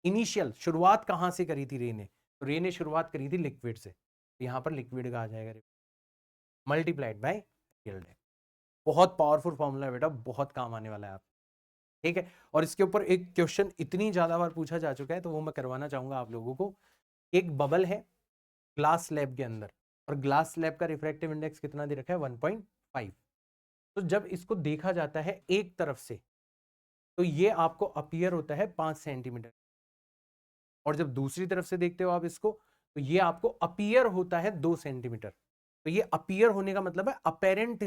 Initial शुरुआत कहाँ से करी थी रे ने, तो रे ने शुरुआत करी थी लिक्विड से, तो यहाँ पर लिक्विड का आ जाएगा मल्टीप्लाइड बाय रियल डेप्थ। बहुत पावरफुल फॉर्मूला है बेटा, बहुत काम आने वाला है आप, ठीक है। और इसके ऊपर एक क्वेश्चन इतनी ज्यादा बार पूछा जा चुका है तो वो मैं करवाना चाहूंगा आप लोगों को। एक बबल है ग्लास स्लैब के अंदर, और ग्लास स्लैब का रिफ्रैक्टिव इंडेक्स कितना दे रखा है 1.5। तो जब इसको देखा जाता है एक तरफ से तो ये आपको अपीयर होता है 5 सेंटीमीटर, और जब दूसरी तरफ से देखते हो आप इसको तो ये आपको अपीयर होता है 2 सेंटीमीटर। तो ये अपीयर होने का मतलब है अपेरेंट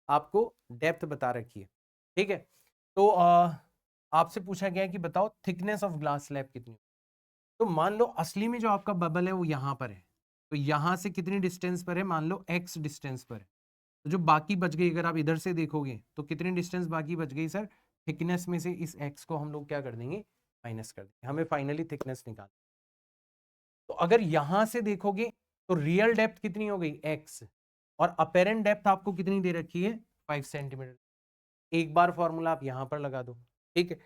आपको डेप्थ बता रखी है, ठीक है। तो आपसे पूछा गया कि बताओ थिकनेस ऑफ ग्लास स्लैब कितनी। तो मान लो असली में जो आपका बबल है वो यहां पर है, तो यहां से कितनी डिस्टेंस पर है, मान लो x डिस्टेंस पर है। तो जो बाकी बच गई, अगर आप इधर से देखोगे तो कितनी डिस्टेंस बाकी बच गई सर, थिकनेस में से इस x को हम लोग क्या कर देंगे, माइनस कर देंगे, हमें फाइनली थिकनेस निकाल। तो अगर यहां से देखोगे तो रियल डेप्थ कितनी हो गई x, और अपेरेंट डेप्थ आपको कितनी दे रखी है 5 सेंटीमीटर। एक बार फॉर्मूला आप यहां पर लगा दो, ठीक है।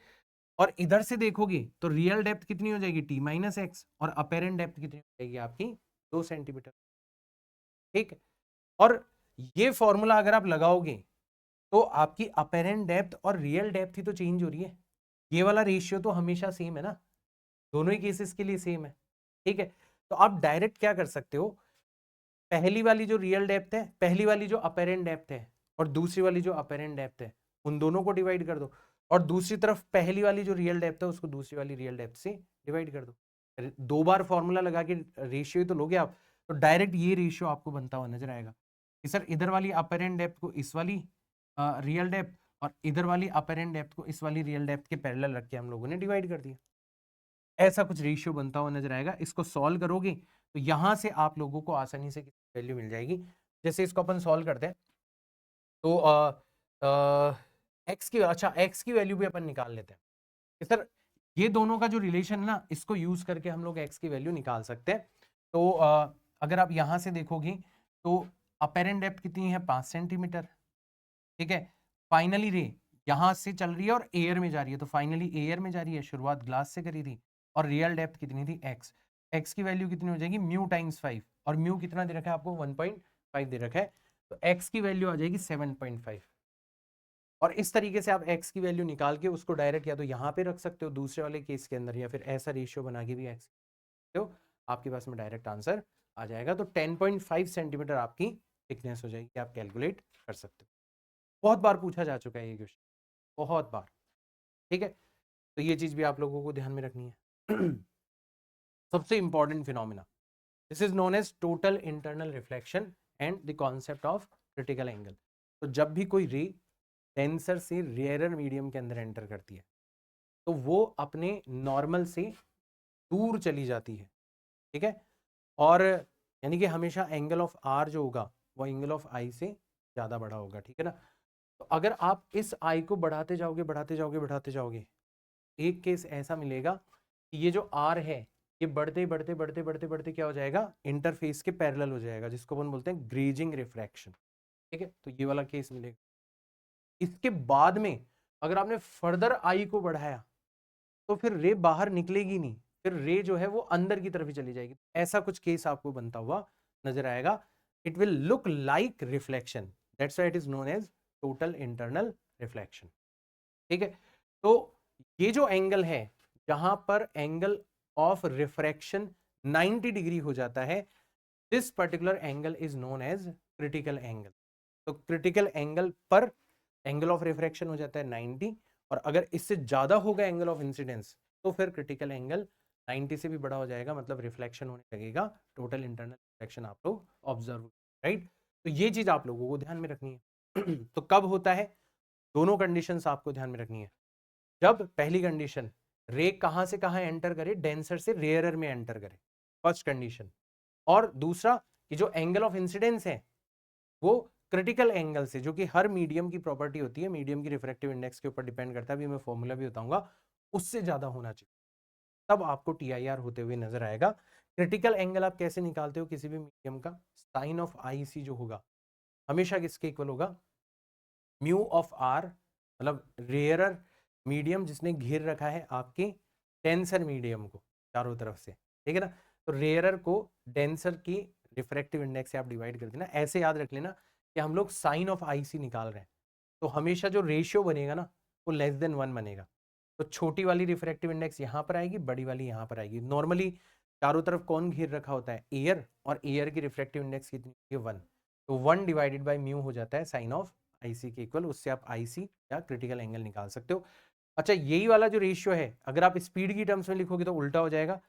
और इधर से देखोगे तो रियल डेप्थ कितनी हो जाएगी t माइनस एक्स, और अपेरेंट डेप्थ कितनी हो जाएगी आपकी 2 सेंटीमीटर, ठीक है। और ये फॉर्मूला अगर आप लगाओगे तो आपकी अपेरेंट डेप्थ और रियल डेप्थ ही तो चेंज हो रही है। ये वाला रेशियो तो हमेशा सेम है ना, दोनों ही केसेस के लिए सेम है, ठीक है। तो आप डायरेक्ट क्या कर सकते हो, पहली वाली जो रियल डेप्थ है, पहली वाली जो अपेरेंट डेप्थ है और दूसरी वाली जो अपेरेंट डेप्थ है, उन दोनों को डिवाइड कर दो, और दूसरी तरफ पहली वाली जो रियल डेप्थ है उसको दूसरी वाली रियल डेप्थ से डिवाइड कर दो। दो बार फॉर्मूला लगा के रेशियो तो लोगे आप, तो डायरेक्ट ये रेशियो आपको बनता हुआ नजर आएगा कि सर इधर वाली अपेरेंट डेप्थ को इस वाली रियल डेप्थ और इधर वाली अपेरेंट डेप्थ को इस वाली रियल डेप्थ के पैरेलल रख के हम लोगों ने डिवाइड कर दिया। ऐसा कुछ रेशियो बनता हुआ नजर आएगा। इसको सॉल्व करोगे तो यहां से आप लोगों को आसानी से वैल्यू मिल जाएगी। जैसे इसको अपन सॉल्व करते हैं तो एक्स की, अच्छा एक्स की वैल्यू भी अपन निकाल लेते हैं कि सर ये दोनों का जो रिलेशन है ना, इसको यूज करके हम लोग एक्स की वैल्यू निकाल सकते हैं। तो अगर आप यहां से देखोगे तो अपेरेंट डेप्थ कितनी है, 5 सेंटीमीटर, ठीक है। फाइनली रे यहां से चल रही है और एयर में जा रही है, तो फाइनली एयर में जा रही है, शुरुआत ग्लास से करी थी। और रियल डेप्थ कितनी थी, एक्स, एक्स की वैल्यू कितनी हो जाएगी, म्यू टाइम्स 5, और म्यू कितना दे रखा है आपको, 1.5 दे रखा है, तो एक्स की वैल्यू आ जाएगी 7.5। और इस तरीके से आप एक्स की वैल्यू निकाल के उसको डायरेक्ट या तो यहाँ पे रख सकते हो दूसरे वाले केस के अंदर, या फिर ऐसा रेशियो बना के भी एक्स तो आपके पास में डायरेक्ट आंसर आ जाएगा। तो 10.5 सेंटीमीटर आपकी थिकनेस हो जाएगी, आप कैलकुलेट कर सकते हो। बहुत बार पूछा जा चुका है ये क्वेश्चन, बहुत बार, ठीक है। तो ये चीज भी आप लोगों को ध्यान में रखनी है। सबसे important phenomena, this is known as total internal reflection and the concept of critical angle. तो जब भी कोई रे डेंसर से रेयरर मीडियम के अंदर एंटर करती है तो वो अपने नॉर्मल से दूर चली जाती है, ठीक है। और यानी कि हमेशा एंगल ऑफ आर जो होगा वो एंगल ऑफ आई से ज्यादा बड़ा होगा, ठीक है ना। तो अगर आप इस आई को बढ़ाते जाओगे बढ़ाते जाओगे बढ़ाते जाओगे, एक केस ऐसा मिलेगा कि ये जो आर है ये बढ़ते बढ़ते बढ़ते बढ़ते बढ़ते क्या हो जाएगा, इंटरफेस के पैरेलल हो जाएगा, जिसको अपन बोलते हैं ग्रेजिंग रिफ्रैक्शन, ठीक है। तो ये वाला केस मिलेगा। इसके बाद में अगर आपने फर्दर आई को बढ़ाया तो फिर रे बाहर निकलेगी नहीं, फिर रे जो है वो अंदर की तरफ ही चली जाएगी। ऐसा कुछ केस आपको बनता हुआ नजर आएगा। It will look like reflection, that's why it is known as total internal reflection, ठीक है। तो ये जो एंगल है जहां पर एंगल ऑफ रिफ्रैक्शन 90 डिग्री हो जाता है, this particular angle is known as critical angle. तो क्रिटिकल एंगल पर एंगल ऑफ रिफ्रैक्शन हो जाता है 90, और अगर इससे ज्यादा होगा एंगल ऑफ इंसिडेंस तो फिर क्रिटिकल एंगल 90 से भी बड़ा हो जाएगा, मतलब रिफ्लेक्शन होने लगेगा, टोटल इंटरनल रिफ्लेक्शन आप लोग ऑब्जर्व, राइट। तो ये चीज आप लोगों को ध्यान में रखनी है। तो कब होता है, दोनों कंडीशंस आपको ध्यान में रखनी है। जब पहली कंडीशन रे कहां से कहां एंटर करे, डेंसर से रेयरर में एंटर करे, फर्स्ट कंडीशन। और दूसरा कि जो एंगल ऑफ इंसिडेंस है वो क्रिटिकल एंगल से, जो कि हर मीडियम की प्रॉपर्टी होती है, मीडियम की रिफ्रैक्टिव इंडेक्स के ऊपर डिपेंड करता है, अभी मैं फॉर्मूला भी बताऊंगा, उससे ज्यादा होना चाहिए, तब आपको टीआईआर होते हुए नजर आएगा। क्रिटिकल एंगल आप कैसे निकालते हो किसी भी मीडियम का, साइन ऑफ आई सी जो होगा हमेशा किसके इक्वल होगा, म्यू ऑफ आर, मतलब रेयरर मीडियम जिसने घेर रखा है आपके डेंसर मीडियम को चारों तरफ से, ठीक है ना। तो रेयरर को डेंसर की रिफ्रैक्टिव इंडेक्स से आप डिवाइड कर देना। ऐसे याद रख लेना कि हम लोग साइन ऑफ आई सी निकाल रहे हैं, तो हमेशा जो रेशियो बनेगा ना वो लेस देन 1 बनेगा। तो छोटी वाली रिफ्रैक्टिव इंडेक्स यहाँ पर आएगी, बड़ी वाली यहाँ पर आएगी। नॉर्मली चारों तरफ कौन घेर रखा होता है, एयर, और एयर की रिफ्रैक्टिव इंडेक्स कितनी है, 1। तो 1 डिवाइडेड बाई म्यू हो जाता है साइन ऑफ आईसी के इक्वल, उससे आप आईसी या क्रिटिकल एंगल निकाल सकते हो। अच्छा यही वाला जो रेशियो है अगर आप स्पीड की टर्म्स में लिखोगे तो उल्टा हो जाएगा,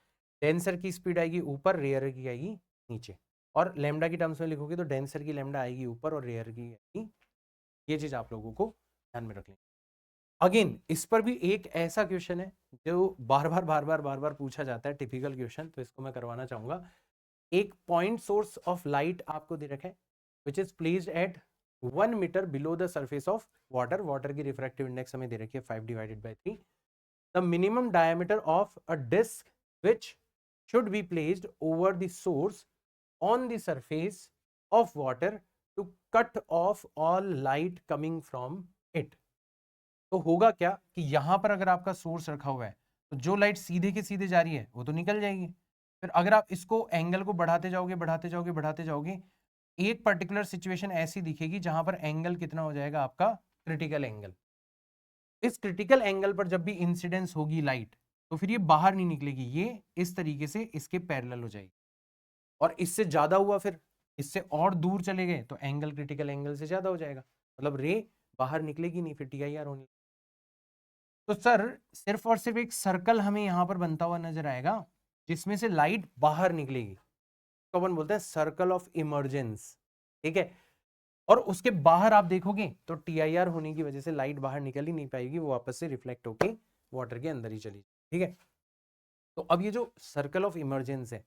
डेंसर की स्पीड आएगी ऊपर, रेयर की आएगी नीचे। और लेमडा की टर्म्स में लिखोगे तो डेंसर की लेमडा आएगी ऊपर और रेयर की आएगी। ये चीज आप लोगों को ध्यान में रख लें। अगेन इस पर भी एक ऐसा क्वेश्चन है जो बार बार पूछा जाता है, टिपिकल क्वेश्चन, तो इसको मैं करवाना चाहूंगा। एक पॉइंट सोर्स ऑफ लाइट आपको दे रखा है which is placed at 1 metre below the surface of water. Water की रिफ्रैक्टिव इंडेक्स हमें दे रखी है 5 divided by 3। The minimum diameter of a disc which should be placed over the source on the surface of water to cut off all light coming from it. तो होगा क्या कि यहां पर अगर आपका सोर्स रखा हुआ है तो जो लाइट सीधे के सीधे जा रही है वो तो निकल जाएगी। फिर अगर आप इसको एंगल को बढ़ाते जाओगे बढ़ाते जाओगे बढ़ाते जाओगे, एक पर्टिकुलर सिचुएशन ऐसी दिखेगी जहां पर एंगल कितना हो जाएगा आपका क्रिटिकल एंगल। इस क्रिटिकल एंगल पर जब भी इंसिडेंस होगी लाइट, तो फिर ये बाहर नहीं निकलेगी, ये इस तरीके से इसके पैरेलल हो जाएगी। और इससे ज्यादा हुआ, फिर इससे और दूर चले गए तो एंगल क्रिटिकल एंगल से ज्यादा हो जाएगा, मतलब रे बाहर निकलेगी नहीं, फिर TIR होनी। तो सर सिर्फ और सिर्फ एक सर्कल हमें यहां पर बनता हुआ नजर आएगा जिसमें से लाइट बाहर निकलेगी, तो अपन बोलते हैं सर्कल ऑफ इमर्जेंस, ठीक है। और उसके बाहर आप देखोगे तो TIR होने की वजह से लाइट बाहर निकल ही नहीं पाएगी, वो वापस से रिफ्लेक्ट होके वाटर के अंदर ही चली, ठीक है। तो अब ये जो सर्कल ऑफ इमर्जेंस है,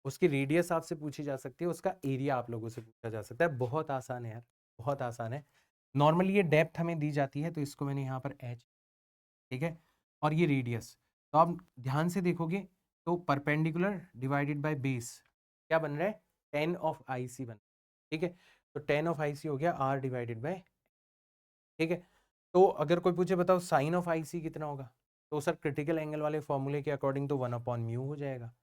उसकी रेडियस आपसे पूछी जा सकती है, उसका एरिया आप लोगों से पूछा जा सकता है। बहुत आसान है यार, बहुत आसान है। नॉर्मली ये डेप्थ हमें दी जाती है, तो इसको मैंने यहाँ पर h, ठीक है, और ये रेडियस। तो आप ध्यान से देखोगे तो परपेंडिकुलर डिवाइडेड बाय बेस क्या बन रहा है, 10 ऑफ IC बन, ठीक है। तो 10 ऑफ IC हो गया r डिवाइडेड बाय, ठीक है। तो अगर कोई पूछे बताओ साइन ऑफ IC कितना होगा, तो सर क्रिटिकल एंगल वाले फॉर्मूले के अकॉर्डिंग तो 1/μ हो जाएगा।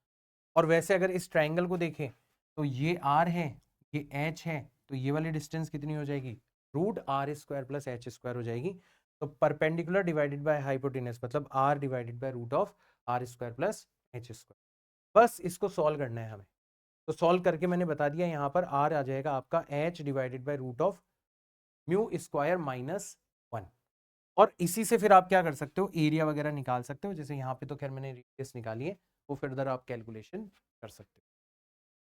और वैसे अगर इस ट्राइंगल को देखें तो ये r है, ये h है, तो ये वाली डिस्टेंस कितनी हो जाएगी, √r² प्लस h² हो जाएगी। तो परपेंडिकुलर डिवाइडेड बाय हाइपोटेनस मतलब r divided by √r² plus h²। बस इसको सॉल्व करना है हमें। तो सॉल्व करके मैंने बता दिया, यहाँ पर r आ जाएगा आपका h डिवाइडेड बाय √μ² माइनस 1। और इसी से फिर आप क्या कर सकते हो, एरिया वगैरह निकाल सकते हो। जैसे यहाँ पे तो खैर मैंने रेडियस निकाली है, वो फर्दर आप कैलकुलेशन कर सकते हो,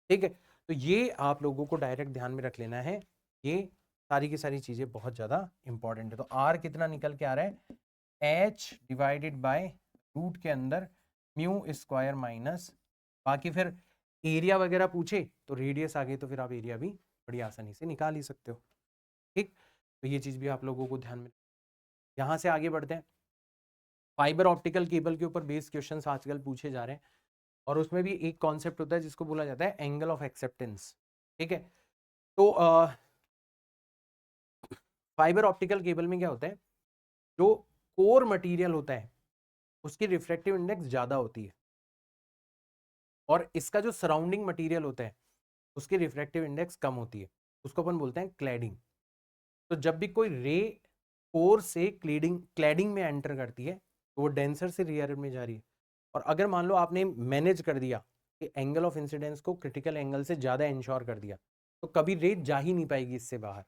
ठीक है। तो ये आप लोगों को डायरेक्ट ध्यान में रख लेना है, ये सारी की सारी चीजें बहुत ज्यादा इंपॉर्टेंट है। तो r कितना निकल के आ रहा है, h डिवाइडेड बाय रूट के अंदर μ² माइनस, बाकी फिर एरिया वगैरह पूछे तो रेडियस आ गई, तो फिर आप एरिया भी बड़ी आसानी से निकाल ही सकते हो, ठीक। तो ये चीज भी आप लोगों को ध्यान में। यहाँ से आगे बढ़ते हैं, फाइबर ऑप्टिकल केबल के ऊपर बेस्ड क्वेश्चंस आजकल पूछे जा रहे हैं, और उसमें भी एक कॉन्सेप्ट होता है जिसको बोला जाता है एंगल ऑफ एक्सेप्टेंस, ठीक है। तो फाइबर ऑप्टिकल केबल में क्या होता है, जो कोर मटेरियल होता है उसकी रिफ्रैक्टिव इंडेक्स ज्यादा होती है, और इसका जो सराउंडिंग मटेरियल होता है उसकी रिफ्रैक्टिव इंडेक्स कम होती है, उसको अपन बोलते हैं क्लैडिंग। तो जब भी कोई रे कोर से क्लैडिंग में एंटर करती है तो वो डेंसर से रेयर में जा रही है। और अगर मान लो आपने मैनेज कर दिया कि एंगल ऑफ इंसिडेंस को क्रिटिकल एंगल से ज्यादा इंश्योर कर दिया, तो कभी रे जा ही नहीं पाएगी इससे बाहर,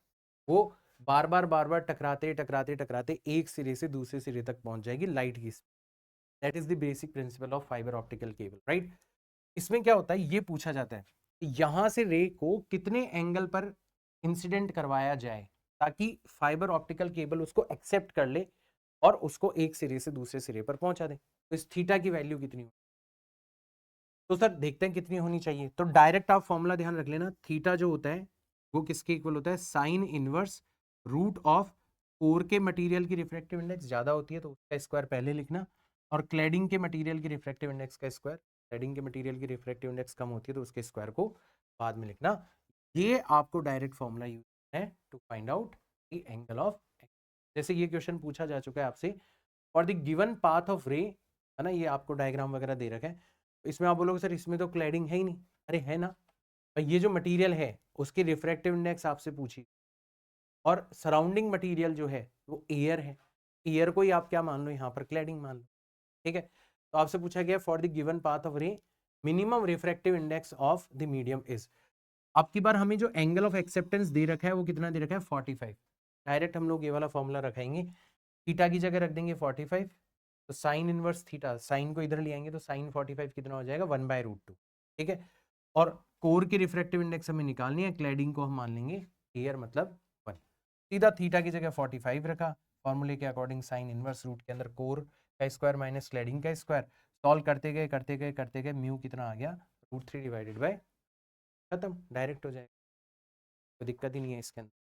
वो बार बार टकराते टकराते टकराते एक सिरे से दूसरे सिरे तक पहुंच जाएगी लाइट की। That is the basic principle of fibre optical cable, right. इसमें क्या होता है, ये पूछा जाता है कि यहां से रे को कितने एंगल पर इंसिडेंट करवाया जाए ताकि फाइबर ऑप्टिकल केबल उसको एक्सेप्ट कर ले और उसको एक सिरे से दूसरे सिरे पर पहुंचा दे। तो इस थीटा की वैल्यू कितनी हो, तो सर देखते हैं कितनी होनी चाहिए। तो डायरेक्ट आप फॉर्मूला ध्यान रख लेना, थीटा जो होता है वो किसके इक्वल होता है, sine inverse root of core के मटेरियल की रिफ्रैक्टिव इंडेक्स ज्यादा होती है तो उसका स्क्वायर पहले लिखना, और क्लैडिंग के मटेरियल की रिफ्रैक्टिव इंडेक्स का स्क्वायर, क्लैडिंग के मटेरियल की रिफ्रैक्टिव इंडेक्स कम होती है तो उसके स्क्वायर को बाद में लिखना। ये आपको डायरेक्ट फॉर्मूला यूज है to find out the angle of. जैसे ये क्वेश्चन पूछा जा चुका है आपसे, और द गिवन पाथ ऑफ रे, है ना, ये आपको डायग्राम वगैरह दे रखा है। इसमें आप बोलोगे सर इसमें तो क्लैडिंग है ही नहीं, अरे है ना, ये जो मटेरियल है उसकी रिफ्रैक्टिव इंडेक्स आपसे पूछी, और सराउंडिंग मटेरियल जो है वो एयर है, एयर को ही आप क्या मान लो यहाँ पर क्लैडिंग मान लो, ठीक है। तो आपसे पूछा गया for the given path of रे minimum refractive index of the medium is. अब की बार हमें जो एंगल ऑफ एक्सेप्टेंस दे रखा है वो कितना दे रखा है, 45। डायरेक्ट हम लोग ये वाला फॉर्मूला रखेंगे, थीटा की जगह रख देंगे 45, तो साइन इनवर्स थीटा, साइन को इधर ले आएंगे तो साइन 45 कितना हो जाएगा, 1/√2, ठीक है। और कोर की रिफ्रैक्टिव इंडेक्स हमें निकालनी है, क्लैडिंग को हम मान लेंगे एयर मतलब 1। सीधा थीटा की जगह 45 रखा, फॉर्मूले के अकॉर्डिंग साइन इनवर्स रूट के अंदर कोर का स्क्वायर माइनस क्लैडिंग का स्क्वायर, सॉल्व करते गए करते गए करते गए, म्यू कितना आ गया, √3 डिवाइडेड बाय, खत्म, डायरेक्ट हो जाएगा, कोई दिक्कत ही नहीं है इसके अंदर।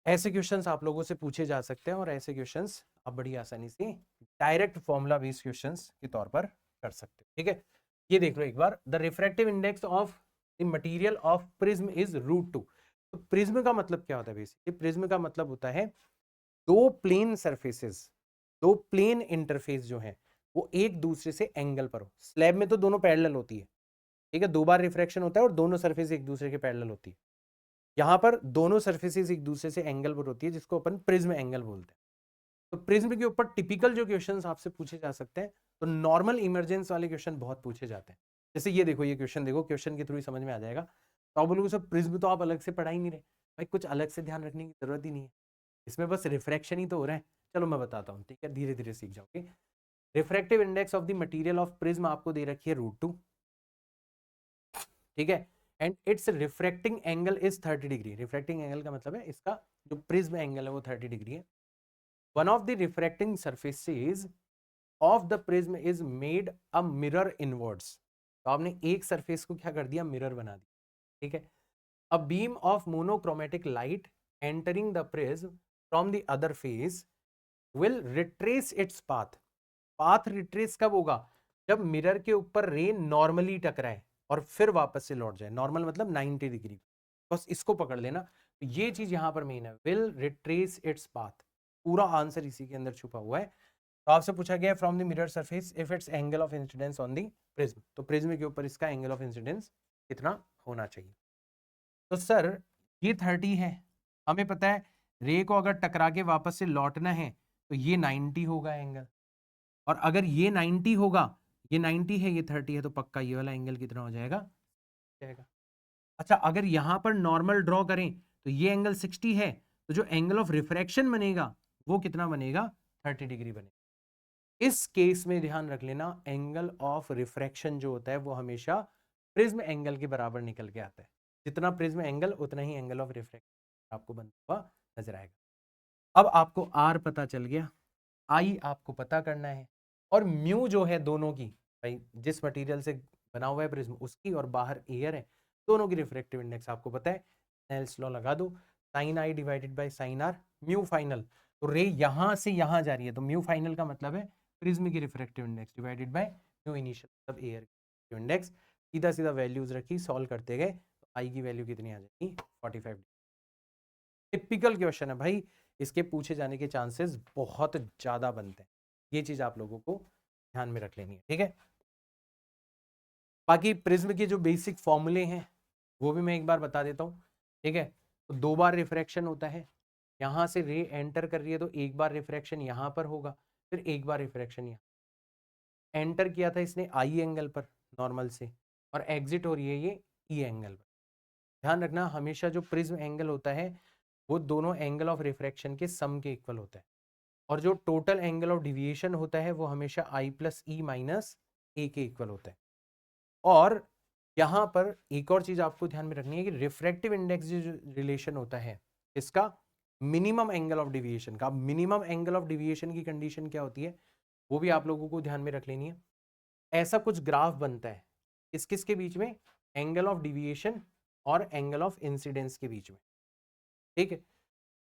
ऐसे क्वेश्चंस आप लोगों से पूछे जा सकते हैं, और ऐसे क्वेश्चंस आप बड़ी आसानी से डायरेक्ट फॉर्मूला बेस्ड क्वेश्चंस के तौर पर कर सकते हो, ठीक है। ये देख लो एक बार, the refractive index of the material of prism is √2। तो प्रिज्म का मतलब क्या होता है, बेसिकली प्रिज्म का मतलब होता है दो प्लेन सरफेसेस, दो प्लेन इंटरफेस जो है वो एक दूसरे से एंगल पर हो। स्लैब में तो दोनों पैरेलल होती है, ठीक है, दो बार रिफ्रैक्शन होता है और दोनों सरफेस एक दूसरे के पैरेलल होती है। यहाँ पर दोनों सर्फेसिस एक दूसरे से एंगल पर होती है, जिसको अपन प्रिज्म एंगल बोलते हैं। तो प्रिज्म के ऊपर टिपिकल जो क्वेश्चंस आपसे पूछे जा सकते हैं, तो नॉर्मल इमरजेंस वाले क्वेश्चन बहुत पूछे जाते हैं। जैसे ये देखो, ये क्वेश्चन देखो, क्वेश्चन के थ्रू ही समझ में आ जाएगा। तो आप बोलोगे सर प्रिज्म तो आप अलग से पढ़ा ही नहीं रहे। भाई कुछ अलग से ध्यान रखने की जरूरत ही नहीं है, इसमें बस रिफ्रैक्शन ही तो हो रहा है। चलो मैं बताता हूँ, ठीक है, धीरे धीरे सीख जाओगे। Refractive index of the material of prism आपको दे रखी है √2, ठीक है, and it's refracting angle is 30 degree. Refracting angle का मतलब है इसका जो प्रिज्म एंगल है वो 30 डिग्री है। One of the refracting surfaces of the prism is made a mirror inwards. तो आपने एक सरफेस को क्या कर दिया, मिरर बना दिया, ठीक है। A beam of monochromatic light entering the prism from the other face will retrace its path. Path retrace कब होगा, जब मिरर के ऊपर रे नॉर्मली टकराए और फिर वापस से लौट जाए। नॉर्मल मतलब 90 डिग्री, बस इसको पकड़ लेना। ये चीज यहां पर मेन है, विल रिट्रेस इट्स पाथ। पूरा आंसर इसी के अंदर छुपा हुआ है। तो आपसे पूछा गया from the mirror surface if it's angle of incidence on the prism, तो प्रिज्म के ऊपर इसका एंगल ऑफ इंसिडेंस कितना होना चाहिए। तो सर ये 30 है, हमें पता है रे को अगर टकरा के वापस से लौटना है तो ये 90 होगा एंगल, और अगर ये 90 होगा, ये 90 है, ये 30 है, तो पक्का ये वाला एंगल कितना हो जाएगा, जाएगा। अच्छा, अगर यहां पर नॉर्मल ड्रॉ करें तो ये एंगल 60 है, तो जो एंगल ऑफ रिफ्रैक्शन बनेगा वो कितना बनेगा, 30 डिग्री बनेगा। इस केस में ध्यान रख लेना, एंगल ऑफ रिफ्रैक्शन जो होता है वो हमेशा प्रिज्म एंगल के बराबर निकल के आता है। जितना प्रिज्म एंगल उतना ही एंगल ऑफ रिफ्रैक्शन आपको बनता हुआ नजर आएगा। अब आपको आर पता चल गया, आई आपको पता करना है, और म्यू जो है दोनों की, भाई जिस मटेरियल से बना हुआ है प्रिज्म उसकी और बाहर एयर है, दोनों की रिफ्रैक्टिव इंडेक्स आपको पता है। स्नेल्स लॉ लगा दो, sine I divided by sine R, mu final. तो रे यहां से यहां जा रही है, तो म्यू फाइनल का मतलब है प्रिज्म की refractive index divided by mu initial मतलब एयर की इंडेक्स। सीधा सीधा वैल्यूज रखी, सॉल्व करते गए, तो आई की वैल्यू कितनी आ जाएगी, 45। टिपिकल क्वेश्चन है भाई, इसके पूछे जाने के चांसेस बहुत ज्यादा बनते हैं। ये चीज आप लोगों को ध्यान में रख लेनी है, ठीक है। बाकी प्रिज्म के जो बेसिक फॉर्मूले हैं वो भी मैं एक बार बता देता हूँ, ठीक है। तो 2 बार रिफ्रैक्शन होता है, यहां से रे एंटर कर रही है तो एक बार रिफ्रैक्शन यहां पर होगा, फिर एक बार रिफ्रैक्शन यहाँ एंटर किया था इसने आई एंगल पर नॉर्मल से, और एग्जिट हो रही है ये ई एंगल पर। ध्यान रखना हमेशा जो प्रिज्म एंगल होता है वो दोनों एंगल ऑफ रिफ्रैक्शन के सम के इक्वल होता है, और जो टोटल एंगल ऑफ डिविएशन होता है वो हमेशा आई प्लस ई माइनस ए के इक्वल होता है। और यहां पर एक और चीज आपको ध्यान में रखनी है कि रिफ्रैक्टिव इंडेक्स जो रिलेशन होता है इसका मिनिमम एंगल ऑफ डिविएशन का, मिनिमम एंगल ऑफ डिविएशन की कंडीशन क्या होती है वो भी आप लोगों को ध्यान में रख लेनी है। ऐसा कुछ ग्राफ बनता है किस किस के बीच में, एंगल ऑफ डिविएशन और एंगल ऑफ इंसिडेंस के बीच में, ठीक है।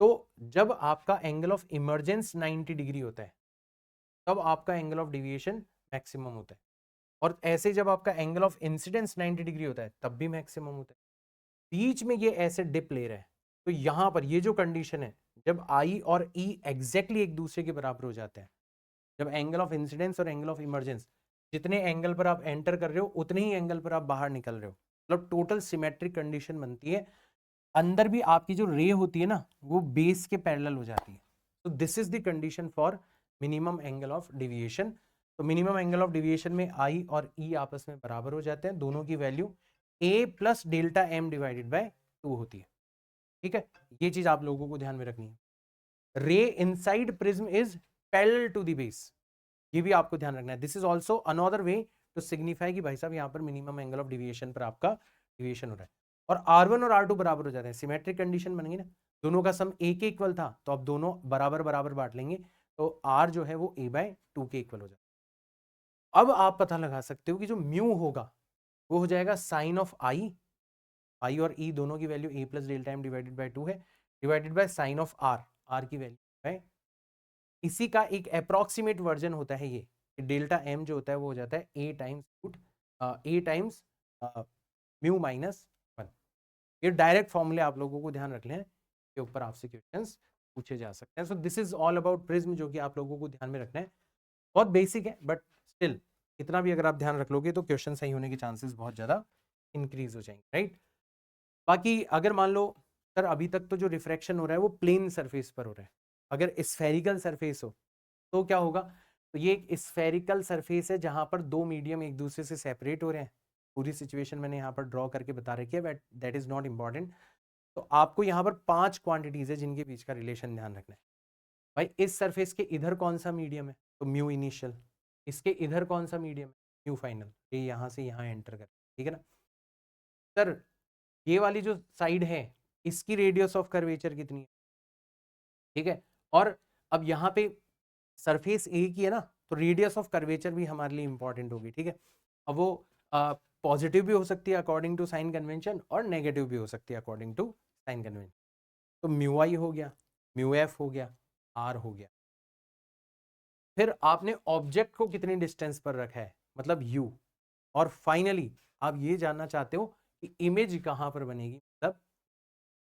तो जब आपका एंगल ऑफ इमरजेंस 90 डिग्री होता है तब आपका एंगल ऑफ डिविएशन मैक्सिमम होता है, और ऐसे जब आपका एंगल ऑफ इंसिडेंस 90 डिग्री होता है तब भी मैक्सिमम होता है। बीच में ये ऐसे डिप ले रहा है, तो यहां पर ये जो कंडीशन है, जब आई और ई एग्जैक्टली एक दूसरे के बराबर हो जाते हैं, जब एंगल ऑफ इंसिडेंस और एंगल ऑफ इमरजेंस जितने एंगल पर आप एंटर कर रहे हो उतने ही एंगल पर आप बाहर निकल रहे हो, मतलब टोटल सिमेट्रिक कंडीशन बनती है। अंदर भी आपकी जो रे होती है ना वो बेस के पैरेलल हो जाती है। तो this is the condition for minimum angle of deviation. तो मिनिमम एंगल ऑफ डिविएशन में आई और ई आपस में बराबर हो जाते हैं, दोनों की value A plus delta M divided by 2 होती है, ठीक है। ये चीज आप लोगों को ध्यान में रखनी है। Ray inside prism is parallel to the base, ये भी आपको ध्यान रखना है। This is also another way to signify कि भाई साहब यहाँ पर मिनिमम एंगल ऑफ डिविएशन पर आपका डिविएशन हो रहा है। और R1 और R2 बराबर हो जाते हैं, सिमेट्रिक कंडीशन बन गई ना, दोनों का सम ए के इक्वल था तो अब दोनों बराबर बराबर बांट लेंगे, तो R जो है वो a/2 के इक्वल हो जाता है। अब आप पता लगा सकते हो कि जो म्यू होगा वो हो जाएगा साइन ऑफ आई, आई और ई दोनों की value a plus delta M divided by 2 है, divided by sine of r, r की वैल्यू है। इसी का एक अप्रोक्सीमेट वर्जन होता है ये, डेल्टा एम जो होता है वो हो जाता है ए टाइम्स रूट ए टाइम्स म्यू माइनस 1। ये डायरेक्ट फॉर्मूले आप लोगों को ध्यान रख लें के ऊपर आपसे क्वेश्चंस पूछे जा सकते हैं। So this is all about prism, जो कि आप लोगों को ध्यान में रखना है। बहुत बेसिक है बट स्टिल इतना भी अगर आप ध्यान रख लोगे तो क्वेश्चन सही होने के चांसेस बहुत ज़्यादा इंक्रीज हो जाएंगे, राइट। बाकी अगर मान लो सर अभी तक तो जो रिफ्रैक्शन हो रहा है वो प्लेन सरफेस पर हो रहा है, अगर स्फेरिकल सरफेस हो तो क्या होगा, तो ये एक स्फेरिकल सरफेस है जहां पर दो मीडियम एक दूसरे से सेपरेट हो रहे हैं। पूरी सिचुएशन मैंने यहाँ पर ड्रॉ करके बता रखी है, but that is not important. तो आपको यहाँ पर 5 क्वांटिटीज है जिनके बीच का रिलेशन ध्यान रखना है। भाई इस सरफेस के इधर कौन सा मीडियम है, तो म्यू इनिशियल। इसके इधर कौन सा मीडियम है, म्यू फाइनल। ये यहाँ से यहाँ एंटर कर, ठीक है ना सर। ये वाली जो साइड है इसकी रेडियस ऑफ कर्वेचर कितनी है, ठीक है। और अब यहाँ पे सरफेस ए की है ना, तो रेडियस ऑफ कर्वेचर भी हमारे लिए इंपॉर्टेंट होगी, ठीक है। अब वो पॉजिटिव भी हो सकती है अकॉर्डिंग टू साइन कन्वेंशन, और नेगेटिव भी हो सकती है अकॉर्डिंग टू साइन कन्वेंशन। तो म्यू आई हो गया, म्यू एफ हो गया, आर हो गया। फिर आपने ऑब्जेक्ट को कितनी डिस्टेंस पर रखा है, मतलब यू। और फाइनली आप ये जानना चाहते हो कि इमेज कहां पर बनेगी, मतलब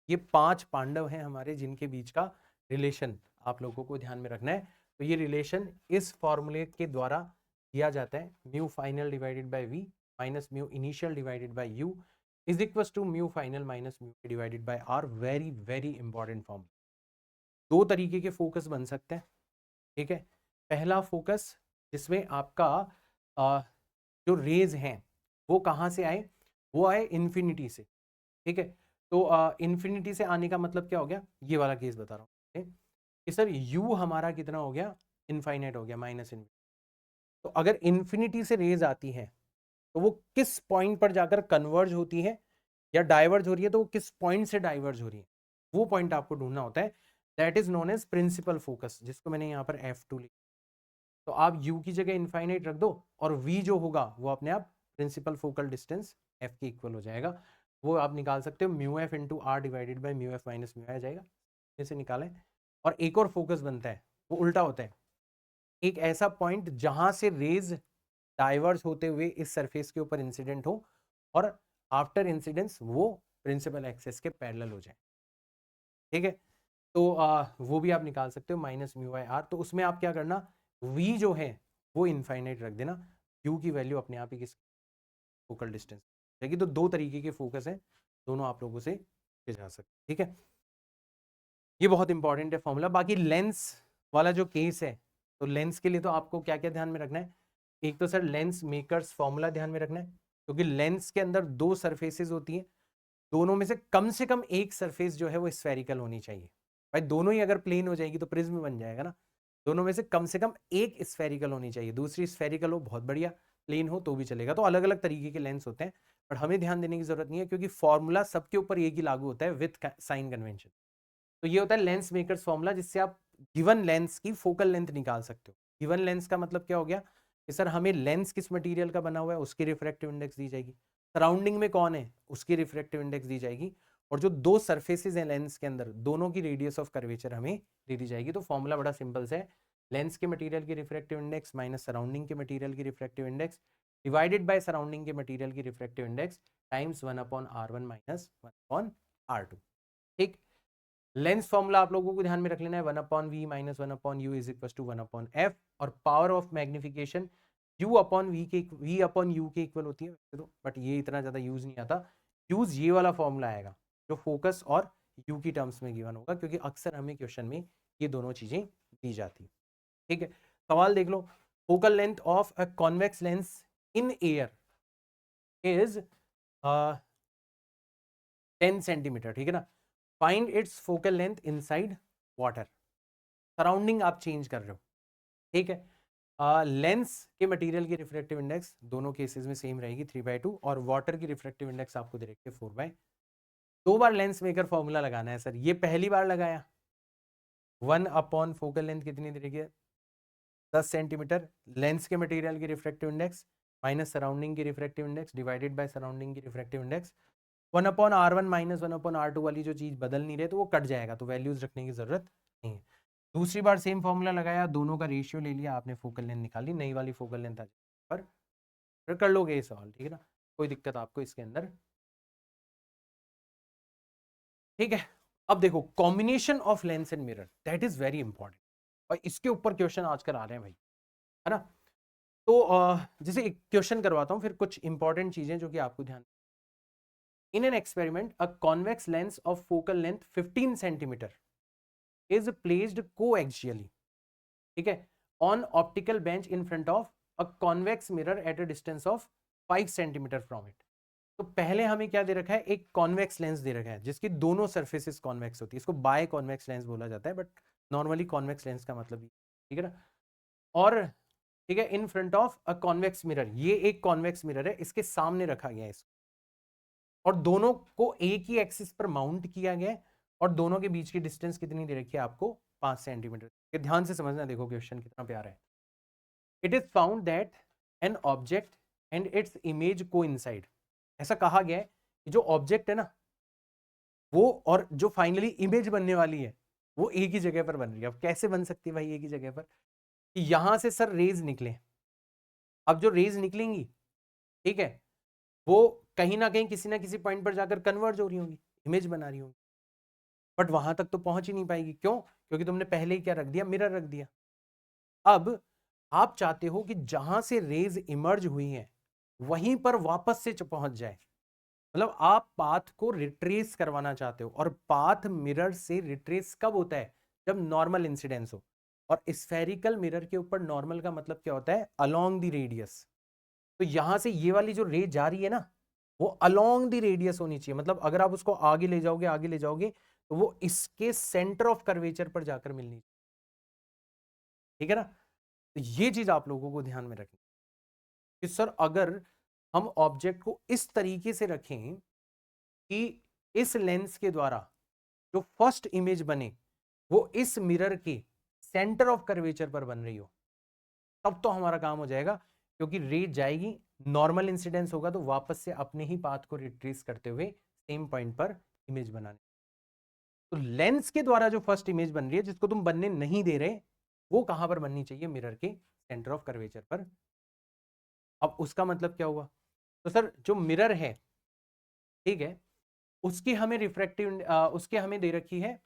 ये 5 पांडव हैं हमारे जिनके बीच का रिलेशन आप लोगों को ध्यान में रखना है। तो ये रिलेशन इस फॉर्मूले के द्वारा दिया जाता है, mu final divided by v minus mu initial divided by u is equal to mu final minus mu divided by r. Very very important formula. दो तरीके के फोकस बन सकते हैं, ठीक है। पहला फोकस जिसमें आपका जो रेज हैं वो कहाँ से आए, वो आए इन्फिनिटी से, ठीक है। तो इन्फिनिटी से आने का मतलब क्या हो गया, ये वाला केस बता रहा हूँ कि सर यू हमारा कितना हो गया, इनफाइनाइट हो गया, माइनस इन्फिनिटी। तो अगर इन्फिनिटी से रेज आती है तो वो किस पॉइंट पर जाकर कन्वर्ज होती है या डाइवर्ज हो रही है, तो वो किस पॉइंट से डाइवर्ज हो रही है, वो पॉइंट आपको ढूंढना होता है। That is known as principal focus, जिसको मैंने यहाँ पर F2 लिखा। तो आप u की जगह इनफाइनाइट रख दो और v जो होगा वो अपने आप प्रिंसिपल फोकल डिस्टेंस f के इक्वल हो जाएगा। वो आप निकाल सकते हो mu f into r divided by mu f minus mu आ जाएगा, ऐसे निकालें। और एक और फोकस बनता है, वो उल्टा होता है, एक ऐसा पॉइंट जहां से रेज डाइवर्स होते हुए इस सरफेस के ऊपर इंसिडेंट हो और आफ्टर इंसिडेंस वो प्रिंसिपल एक्सेस के पैरेलल हो जाए, ठीक है। तो वो भी आप निकाल सकते हो, माइनस म्यू बाई आर। तो उसमें आप क्या करना, v जो है वो इनफाइनाइट रख देना, u की वैल्यू अपने आप ही किस फोकल डिस्टेंस रहेगी। तो दो तरीके के फोकस है, दोनों आप लोगों से जा सकते, ठीक है। ये बहुत इंपॉर्टेंट है फॉर्मूला। बाकी लेंस वाला जो केस है, तो लेंस के लिए तो आपको क्या क्या ध्यान में रखना है, एक तो सर लेंस मेकर्स फॉर्मूला ध्यान में रखना है, क्योंकि लेंस के अंदर दो सरफेसेस होती हैं, दोनों में से कम एक सरफेस जो है वो स्फेरिकल होनी चाहिए। भाई दोनों ही अगर प्लेन हो जाएगी तो प्रिज्म बन जाएगा ना। दोनों में से कम एक स्फेरिकल होनी चाहिए, दूसरी स्फेरिकल हो बहुत बढ़िया, प्लेन हो तो भी चलेगा। तो अलग अलग तरीके के लेंस होते हैं, पर हमें ध्यान देने की जरूरत नहीं है क्योंकि फॉर्मूला सबके ऊपर एक ही लागू होता है विथ साइन कन्वेंशन। तो ये होता है लेंस मेकर्स फॉर्मूला, जिससे आप गिवन लेंस की फोकल लेंथ निकाल सकते हो। गिवन लेंस का मतलब क्या हो गया कि सर हमें लेंस किस मटेरियल का बना हुआ है उसकी रिफ्रैक्टिव इंडेक्स दी जाएगी, सराउंडिंग में कौन है उसकी रिफ्रैक्टिव इंडेक्स दी जाएगी, और जो दो सरफेसेस हैं लेंस के अंदर दोनों की रेडियस ऑफ कर्वेचर हमें दे दी जाएगी। तो फॉर्मूला बड़ा सिंपल है, लेंस के मटेरियल की रिफ्रैक्टिव इंडेक्स माइनस सराउंडिंग के मटेरियल की refractive index divided by surrounding के मटेरियल की refractive index times 1/r1 minus 1/r2, ठीक। लेंस फॉर्मूला आप लोगों को ध्यान में रख लेना है, 1/v minus 1/u is equal to 1/f, और power of magnification v upon u के इक्वल होती है वैसे तो, बट ये इतना ज्यादा यूज नहीं आता। यूज ये वाला फॉर्मूला आएगा जो फोकस और u की टर्म्स में गिवन होगा, क्योंकि अक्सर हमें क्वेश्चन में ये दोनों चीजें दी जाती है, ठीक है। सवाल देख लो, focal length of a convex lens in air is 10 centimetre, ठीक है ना। Find its focal length inside water, surrounding आप चेंज कर रहे हो, ठीक है। लेंस के मटेरियल की रिफ्रैक्टिव इंडेक्स दोनों केसेस में सेम रहेगी 3/2, और वाटर की रिफ्रैक्टिव इंडेक्स आपको दे रखी है 4/2। दो बार लेंस मेकर फॉर्मूला लगाना है सर, ये पहली बार लगाया 1 अपॉन फोकल लेंथ कितनी दे रखी है 10 सेंटीमीटर, लेंस के मटेरियल की रिफ्रैक्टिव इंडेक्स माइनस सराउंडिंग की refractive index divided by surrounding की refractive index 1/r1 minus 1/r2 वाली जो चीज बदल नहीं रहे तो वो कट जाएगा, तो वैल्यूज रखने की जरूरत नहीं है। दूसरी बार सेम फॉर्मूला लगाया, दोनों का रेशियो ले लिया आपने, फोकल लेंथ निकाली, नई वाली फोकल लेंथ आ जाए फिर कर लोगे ये सवाल, ठीक है ना, कोई दिक्कत आपको इसके अंदर, ठीक है। अब देखो combination of lens and mirror, that is very important, और इसके ऊपर क्वेश्चन आजकल आ रहे हैं भाई, है ना। तो जैसे एक क्वेश्चन करवाता हूँ, फिर कुछ इंपॉर्टेंट चीजें जो कि आपको ध्यान, In an experiment, a convex lens of focal length 15 centimeter is placed coaxially, ठीक है, on optical bench in front of a convex mirror at a distance of 5 centimeter from it. तो पहले हमें क्या दे रखा है, एक कॉन्वेक्स लेंस दे रखा है जिसकी दोनों सरफेसेस कॉन्वेक्स होती है, इसको बाय कॉन्वेक्स लेंस बोला जाता है, बट नॉर्मली कॉन्वेक्स लेंस का मतलब ही, ठीक है ना। और ठीक है, in front of a convex mirror, ये एक कॉन्वेक्स मिरर है, इसके सामने रखा गया है इसको, और दोनों को एक ही एक्सिस पर माउंट किया गया है, और दोनों के बीच की डिस्टेंस कितनी दे रखी है आपको, 5 सेंटीमीटर। ध्यान से समझना, देखो क्वेश्चन कितना प्यारा है। It is found that an object and its image coincide. ऐसा कहा गया है कि जो ऑब्जेक्ट है ना वो, और जो फाइनली इमेज बनने वाली है वो एक ही जगह पर बन रही है। अब कैसे बन सकती है भाई एक ही जगह पर, कि यहां से सर रेज निकले, अब जो रेज निकलेंगी, ठीक है, वो कहीं ना कहीं किसी ना किसी पॉइंट पर जाकर कन्वर्ज हो रही होंगी, इमेज बना रही होंगी, बट वहां तक तो पहुंच ही नहीं पाएगी। क्यों? क्योंकि तुमने पहले ही क्या रख दिया, मिरर रख दिया। अब आप चाहते हो कि जहां से रेज इमर्ज हुई हैं वहीं पर वापस से पहुंच जाए, मतलब आप पाथ को रिट्रेस करवाना चाहते हो, और पाथ मिरर से रिट्रेस कब होता है, जब नॉर्मल इंसिडेंस हो। और स्फेरिकल मिरर के ऊपर नॉर्मल का मतलब क्या होता है, अलोंग द रेडियस। तो यहां से ये वाली जो रे जा रही है ना, वो अलोंग द रेडियस होनी चाहिए, मतलब अगर आप उसको आगे ले जाओगे, आगे ले जाओगे, तो वो इसके सेंटर ऑफ कर्वेचर पर जाकर मिलनी चाहिए, ठीक है ना। तो ये चीज आप लोगों को ध्यान में रखनी कि सर अगर हम ऑब्जेक्ट को इस तरीके से रखें कि इस लेंस के द्वारा जो फर्स्ट इमेज बने वो इस मिरर के सेंटर ऑफ कर्वेचर पर बन रही हो, तब तो हमारा काम हो जाएगा, क्योंकि रे जाएगी, नॉर्मल इंसिडेंस होगा, तो वापस से अपने ही पाथ को रिट्रेस करते हुए सेम पॉइंट पर इमेज बनाने। तो लेंस के द्वारा जो फर्स्ट इमेज बन रही है, जिसको तुम बनने नहीं दे रहे, वो कहां पर बननी चाहिए, मिरर के सेंटर ऑफ कर्वेचर पर। अब उसका मतलब क्या हुआ, तो सर जो मिरर है, ठीक है, उसकी हमें रिफ्रैक्टिव, उसके हमें दे रखी है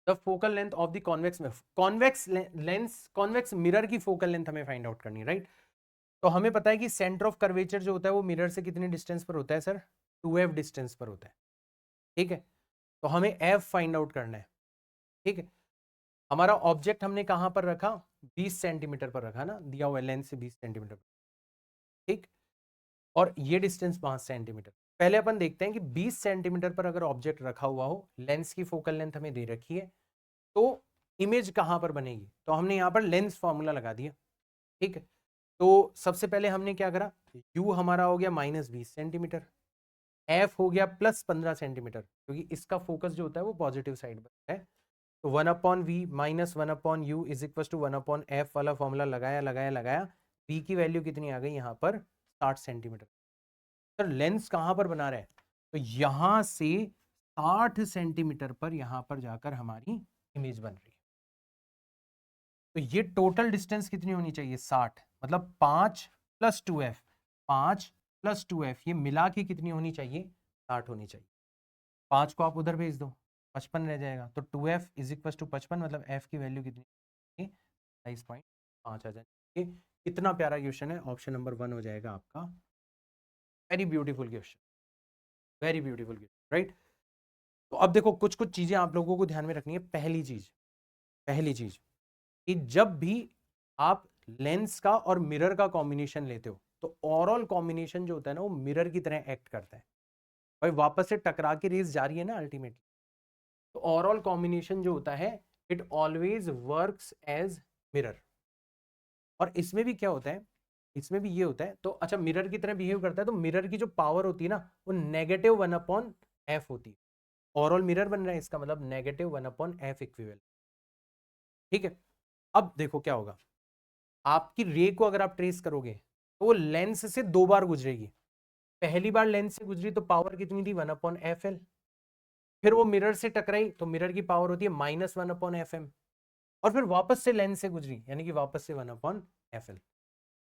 the focal length of the convex में, कॉन्वेक्स लेंस, कॉन्वेक्स मिरर की फोकल लेंथ हमें फाइंड आउट करनी है, राइट। तो हमें पता है कि सेंटर ऑफ कर्वेचर जो होता है वो मिरर से कितने डिस्टेंस पर होता है सर, 2f डिस्टेंस पर होता है, ठीक है। तो हमें f फाइंड आउट करना है, ठीक है। हमारा ऑब्जेक्ट हमने कहां पर रखा, 20 सेंटीमीटर पर रखा ना, दिया हुआ लेंस से 20 सेंटीमीटर, ठीक। और ये डिस्टेंस 5 सेंटीमीटर। पहले अपन देखते हैं कि 20 सेंटीमीटर पर अगर ऑब्जेक्ट रखा हुआ हो, लेंस की फोकल लेंथ हमें दे रखी है, तो इमेज कहां पर बनेगी, तो हमने यहां पर लेंस फॉर्मूला लगा दिया, ठीक है। तो सबसे पहले हमने क्या करा, u हमारा हो गया -20 सेंटीमीटर, f हो गया +15 सेंटीमीटर, क्योंकि इसका फोकस जो होता है वो पॉजिटिव साइड पर है। तो 1/v -1/u is equal to 1/f वाला फॉर्मूला लगाया लगाया लगाया, v की वैल्यू कितनी आ गई यहाँ पर, 60 सेंटीमीटर। सर लेंस कहां पर बना रहे हैं, तो यहां से 60 सेंटीमीटर पर यहां पर जाकर हमारी इमेज बन रही है। तो ये टोटल डिस्टेंस कितनी होनी चाहिए, 60, मतलब 5 + 2f, 5 + 2f, ये मिला के कितनी होनी चाहिए, 60 होनी चाहिए। 5 को आप उधर भेज दो, 55 रह जाएगा, तो 2f इज इक्वल टू 55, मतलब f की वैल्यू कितनी, 27.5 आ जाएगी। कितना प्यारा क्वेश्चन है, ऑप्शन नंबर 1 हो जाएगा आपका। Very beautiful question, very beautiful question, right. तो अब देखो कुछ कुछ चीजें आप लोगों को ध्यान में रखनी है। पहली चीज कि जब भी आप लेंस का और मिरर का कॉम्बिनेशन लेते हो, तो ओवरऑल कॉम्बिनेशन जो होता है ना, वो मिरर की तरह एक्ट करता है। भाई वापस से टकरा के रेस जा रही है ना अल्टीमेटली, तो ओवरऑल कॉम्बिनेशन जो होता है, it always works as mirror. और इसमें भी क्या होता है, इसमें भी ये होता है, तो अच्छा मिरर की तरह बिहेव करता है, तो मिरर की जो पावर होती है ना, वो -1/f होती है। ओवरऑल मिरर बन रहा है, इसका मतलब -1/f इक्विवेलेंट, ठीक है। अब देखो क्या होगा, आपकी रे को अगर आप ट्रेस करोगे तो वो लेंस से 2 बार गुजरेगी। पहली बार लेंस से गुजरी तो पावर कितनी थी, 1/fl। फिर वो मिरर से टकराई तो मिरर की पावर होती है -1/fm, और फिर वापस से लेंस से गुजरी, यानी कि वापस से 1/fl।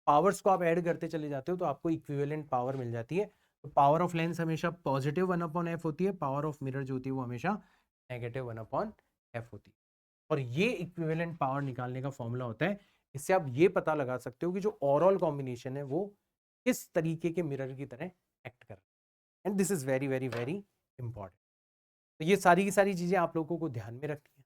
पावर्स को आप ऐड करते चले जाते हो तो आपको इक्विवेलेंट पावर मिल जाती है। तो पावर ऑफ लेंस हमेशा पॉजिटिव 1/f होती है, पावर ऑफ मिरर जो होती है वो हमेशा -1/f होती है। और ये इक्विवेलेंट पावर निकालने का फॉर्मूला होता है। इससे आप ये पता लगा सकते हो कि जो ओवरऑल कॉम्बिनेशन है वो किस तरीके के मिरर की तरह एक्ट कर रहा है, and this is very very very important. तो ये सारी की सारी चीजें आप लोगों को ध्यान में रखनी है,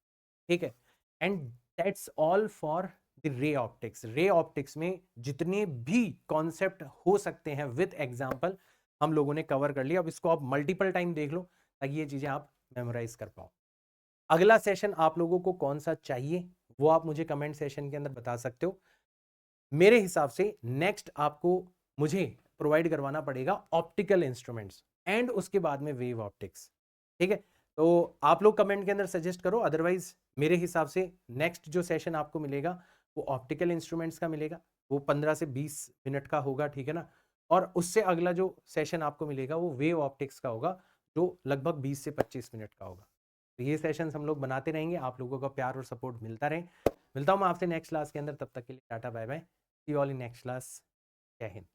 ठीक है। And that's all for the ray optics. Ray optics में जितने भी कॉन्सेप्ट हो सकते हैं विद एग्जांपल हम लोगों ने कवर कर लिया। अब इसको आप मल्टीपल टाइम देख लो ताकि ये चीजें आप मेमोराइज कर पाओ। अगला सेशन आप लोगों को कौन सा चाहिए वो आप मुझे कमेंट सेशन के अंदर बता सकते हो। मेरे हिसाब से नेक्स्ट आपको मुझे प्रोवाइड करवाना पड़ेगा ऑप्टिकल इंस्ट्रूमेंट्स एंड उसके बाद में वेव ऑप्टिक्स, ठीक है। तो आप लोग कमेंट के अंदर सजेस्ट करो, अदरवाइज मेरे हिसाब से नेक्स्ट जो सेशन आपको मिलेगा वो ऑप्टिकल इंस्ट्रूमेंट्स का मिलेगा, वो 15 से 20 मिनट का होगा, ठीक है ना। और उससे अगला जो सेशन आपको मिलेगा वो वेव ऑप्टिक्स का होगा, जो लगभग 20 से 25 मिनट का होगा। तो ये सेशंस हम लोग बनाते रहेंगे, आप लोगों का प्यार और सपोर्ट मिलता रहे। मिलता हूँ मैं आपसे नेक्स्ट क्लास के अंदर, तब तक के लिए tata bye bye, see all in next class. जय हिंद।